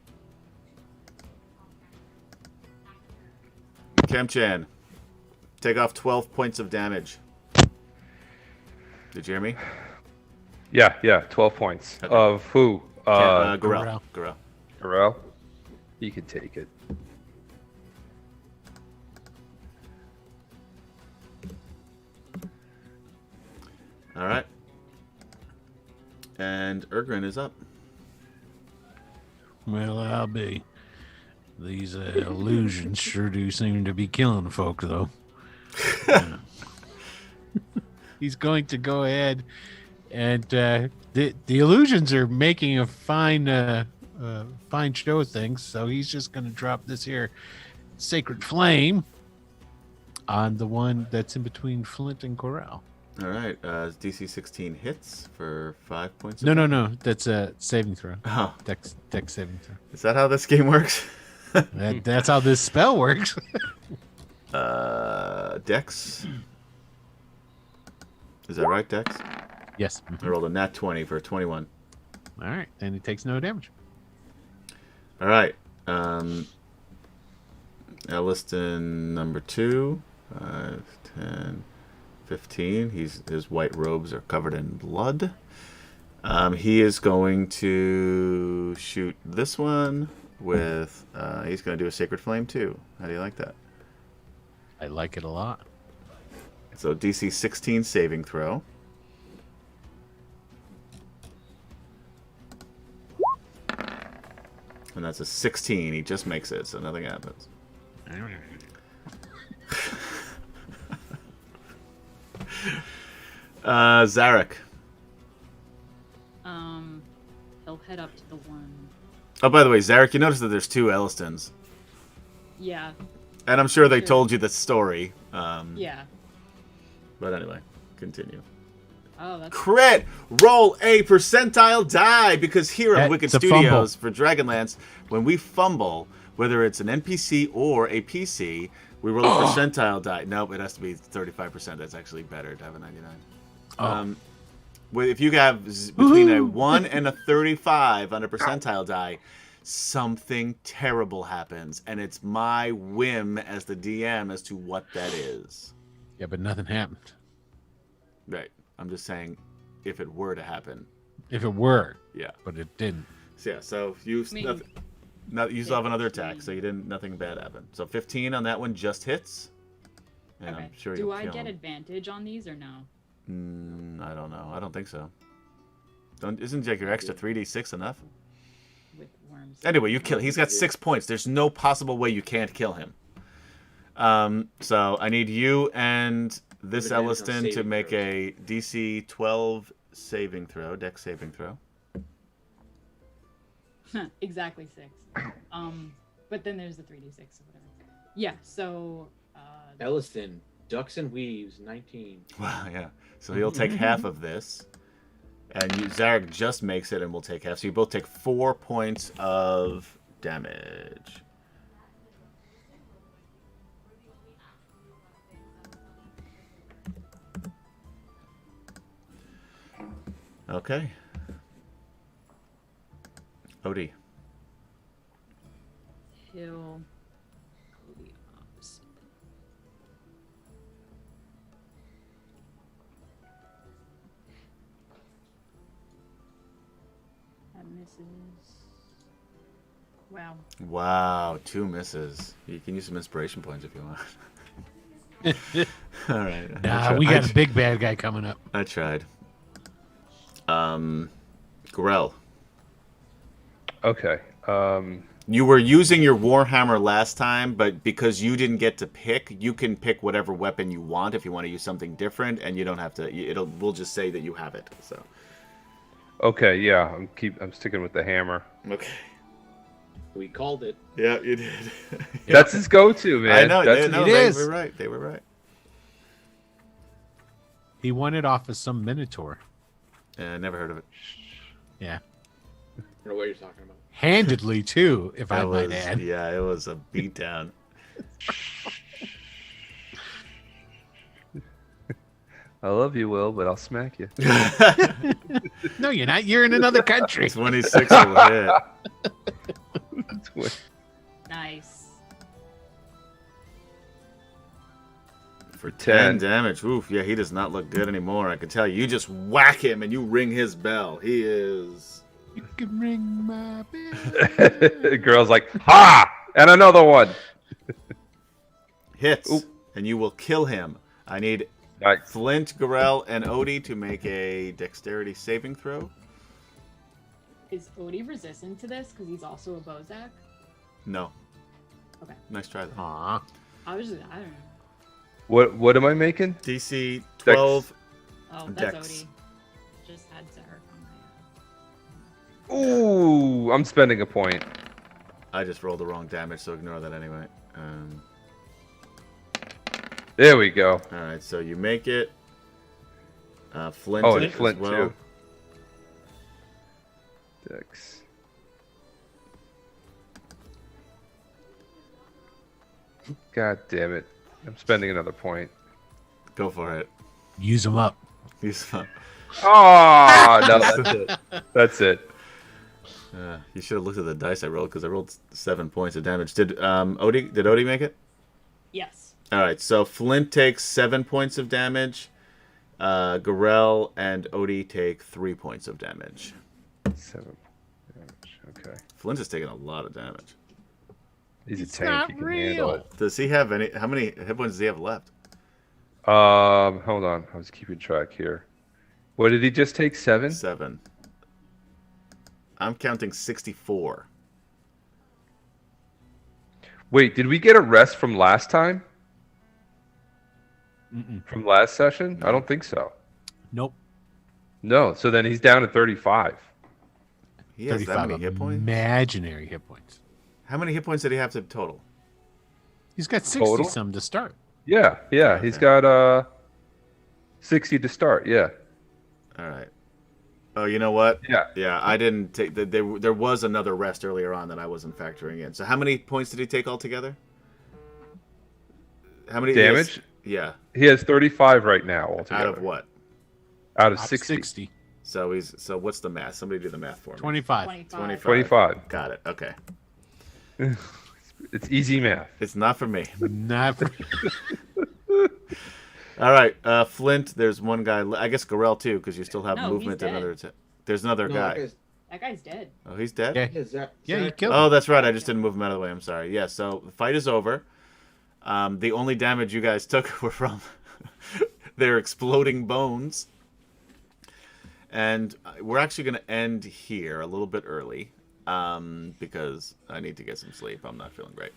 Kem-chan, take off 12 points of damage. Did you hear me? Yeah, 12 points. Okay. Of who? Gorell. Gorell? You can take it. All right. And Ergrin is up. Well, I'll be. These illusions sure do seem to be killing folk, though. He's going to go ahead and the illusions are making a fine show of things. So he's just going to drop this here sacred flame on the one that's in between Flint and Corral. All right. DC 16 hits for 5 points. No. That's a saving throw. Oh, Dex saving throw. is that how this game works? That's how this spell works. Dex. Is that right, Dex? Yes. I rolled a nat 20 for a 21. All right. Then he takes no damage. All right. Elliston number 2. 5, 10, 15. His white robes are covered in blood. He is going to shoot this one with... he's going to do a Sacred Flame too. How do you like that? I like it a lot. So DC 16 saving throw. And that's a 16. He just makes it, so nothing happens. Zarek. He'll head up to the one. Oh, by the way, Zarek, you notice that there's 2 Ellistons. Yeah. And I'm sure they Sure. told you the story. Yeah. But anyway, continue. Oh, that's Crit! Roll a percentile die! Because here at That's Wicked a Studios for DragonLance, when we fumble, whether it's an NPC or a PC, we roll a percentile die. Nope, it has to be 35%. That's actually better to have a 99. If you have between a 1 and a 35 on a percentile die, something terrible happens. And it's my whim as the DM as to what that is. Yeah, but nothing happened. Right. I'm just saying, if it were to happen. If it were. Yeah. But it didn't. So yeah, so you still have another attack, so you didn't. Nothing bad happened. So 15 on that one just hits. And okay. I'm sure Do you'll I kill get him. advantage on these or no? I don't know. I don't think so. Isn't like your extra 3d6 enough? With worms. Anyway, you kill. He's got 6 points. There's no possible way you can't kill him. So I need you and this Advantage on Elliston to saving make throws. a DC 12 saving throw, Dex saving throw. Exactly 6. But then there's the 3d6 or whatever. Yeah. So. Elliston, ducks and weaves, 19. Wow, yeah. So he'll take half of this. And Zarek just makes it and will take half. So you both take 4 points of damage. Okay. Odie. He'll go the opposite. That misses. Wow. Wow, 2 misses. You can use some inspiration points if you want. All right. Nah, we got a big bad guy coming up. I tried. Grell. Okay. You were using your Warhammer last time, but because you didn't get to pick, you can pick whatever weapon you want if you want to use something different, and you don't have to. We'll just say that you have it. So. Okay, yeah, I'm sticking with the hammer. Okay. We called it. Yeah, you did. That's his go-to, man. I know. That's They were right. They were right. He won it off of some Minotaur. Yeah, never heard of it. Yeah. I don't know what you're talking about. Handedly, too, if I might add. Yeah, it was a beatdown. I love you, Will, but I'll smack you. No, you're not. You're in another country. 26 will hit. Nice. For 10 damage. Oof, yeah, he does not look good anymore. I can tell you. You just whack him and you ring his bell. He is... You can ring my bell. The girl's like, ha! And another one. Hits. Oop. And you will kill him. I need Nice. Flint, Gorell, and Odie to make a dexterity saving throw. Is Odie resistant to this because he's also a Bozak? No. Okay. Nice try, though. Aw. I don't know. What am I making? DC 12. Oh, that's Dex. Odie. Just had Zarek on my. Ooh, I'm spending a point. I just rolled the wrong damage, so ignore that anyway. There we go. All right, so you make it. Flint. Oh, and as Flint well. too. Dex. God damn it. I'm spending another point. Go for it. Use them up. Use them. Oh, no, that's it. That's it. You should have looked at the dice I rolled because I rolled 7 points of damage. Did Odie make it? Yes. All right, so Flint takes 7 points of damage. Gorell and Odie take 3 points of damage. 7 damage. Okay. Flint is taking a lot of damage. He's a It's tank. not He can real. handle it. Does he have any? How many hit points does he have left? Hold on. I was keeping track here. What did he just take? 7? 7. I'm counting 64. Wait, did we get a rest from last time? Mm-mm. From last session? I don't think so. Nope. No, so then he's down to 35. He has that many hit points? Imaginary hit points. How many hit points did he have to total? He's got 60 Total? some to start. Yeah, Okay. he's got 60 to start. Yeah. All right. Oh, you know what? Yeah. Yeah, I didn't take... There was another rest earlier on that I wasn't factoring in. So how many points did he take altogether? How many... Damage? Yeah. He has 35 right now altogether. Out of what? Out of Top 60. 60. So what's the math? Somebody do the math for me. 25. 25. 25. Got it. Okay. It's easy math. It's not for me. Not for... All right, Flint. There's one guy. I guess Gorell too, because you still have No, movement he's and dead. other. There's another No, guy. That guy's dead. Oh, he's dead. Yeah, Yeah, Zach, yeah, you Zach- killed Oh, him. that's right. I just didn't move him out of the way. I'm sorry. Yeah. So the fight is over. The only damage you guys took were from their exploding bones. And we're actually going to end here a little bit early because I need to get some sleep. I'm not feeling great.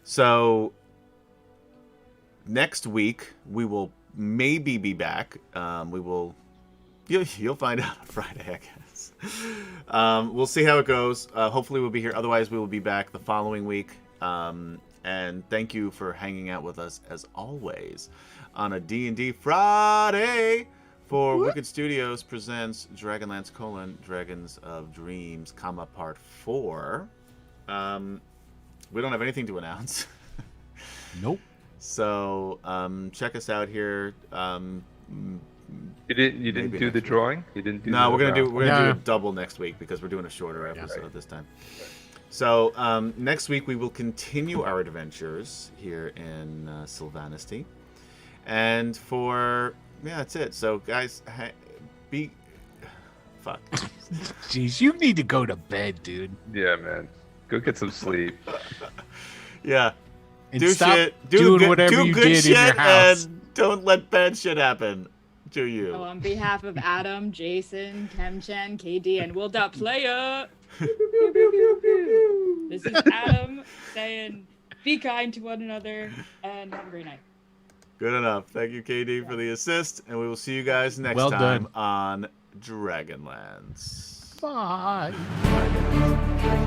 So next week we will maybe be back. You'll find out on Friday, I guess. We'll see how it goes. Hopefully we'll be here. Otherwise, we will be back the following week. And thank you for hanging out with us as always on a D&D Friday. For Wicked Studios presents DragonLance: Dragons of Dreams, Part 4. We don't have anything to announce. Nope. So check us out here. You didn't Maybe do the next week. drawing? You didn't do No, the we're gonna do No. a double next week because we're doing a shorter episode this time. So next week we will continue our adventures here in Sylvanisty, and that's it. So guys, fuck. Jeez, you need to go to bed, dude. Yeah, man. Go get some sleep. Yeah. And Do stop shit. doing good, whatever do you good did shit in your house. and don't let bad shit happen. to you. So on behalf of Adam, Jason, Kemchen, KD, and Will.Player, this is Adam saying, be kind to one another and have a great night. Good enough. Thank you, KD, for the assist, and we will see you guys next Well time done. on Dragonlance. Bye. Dragonlance.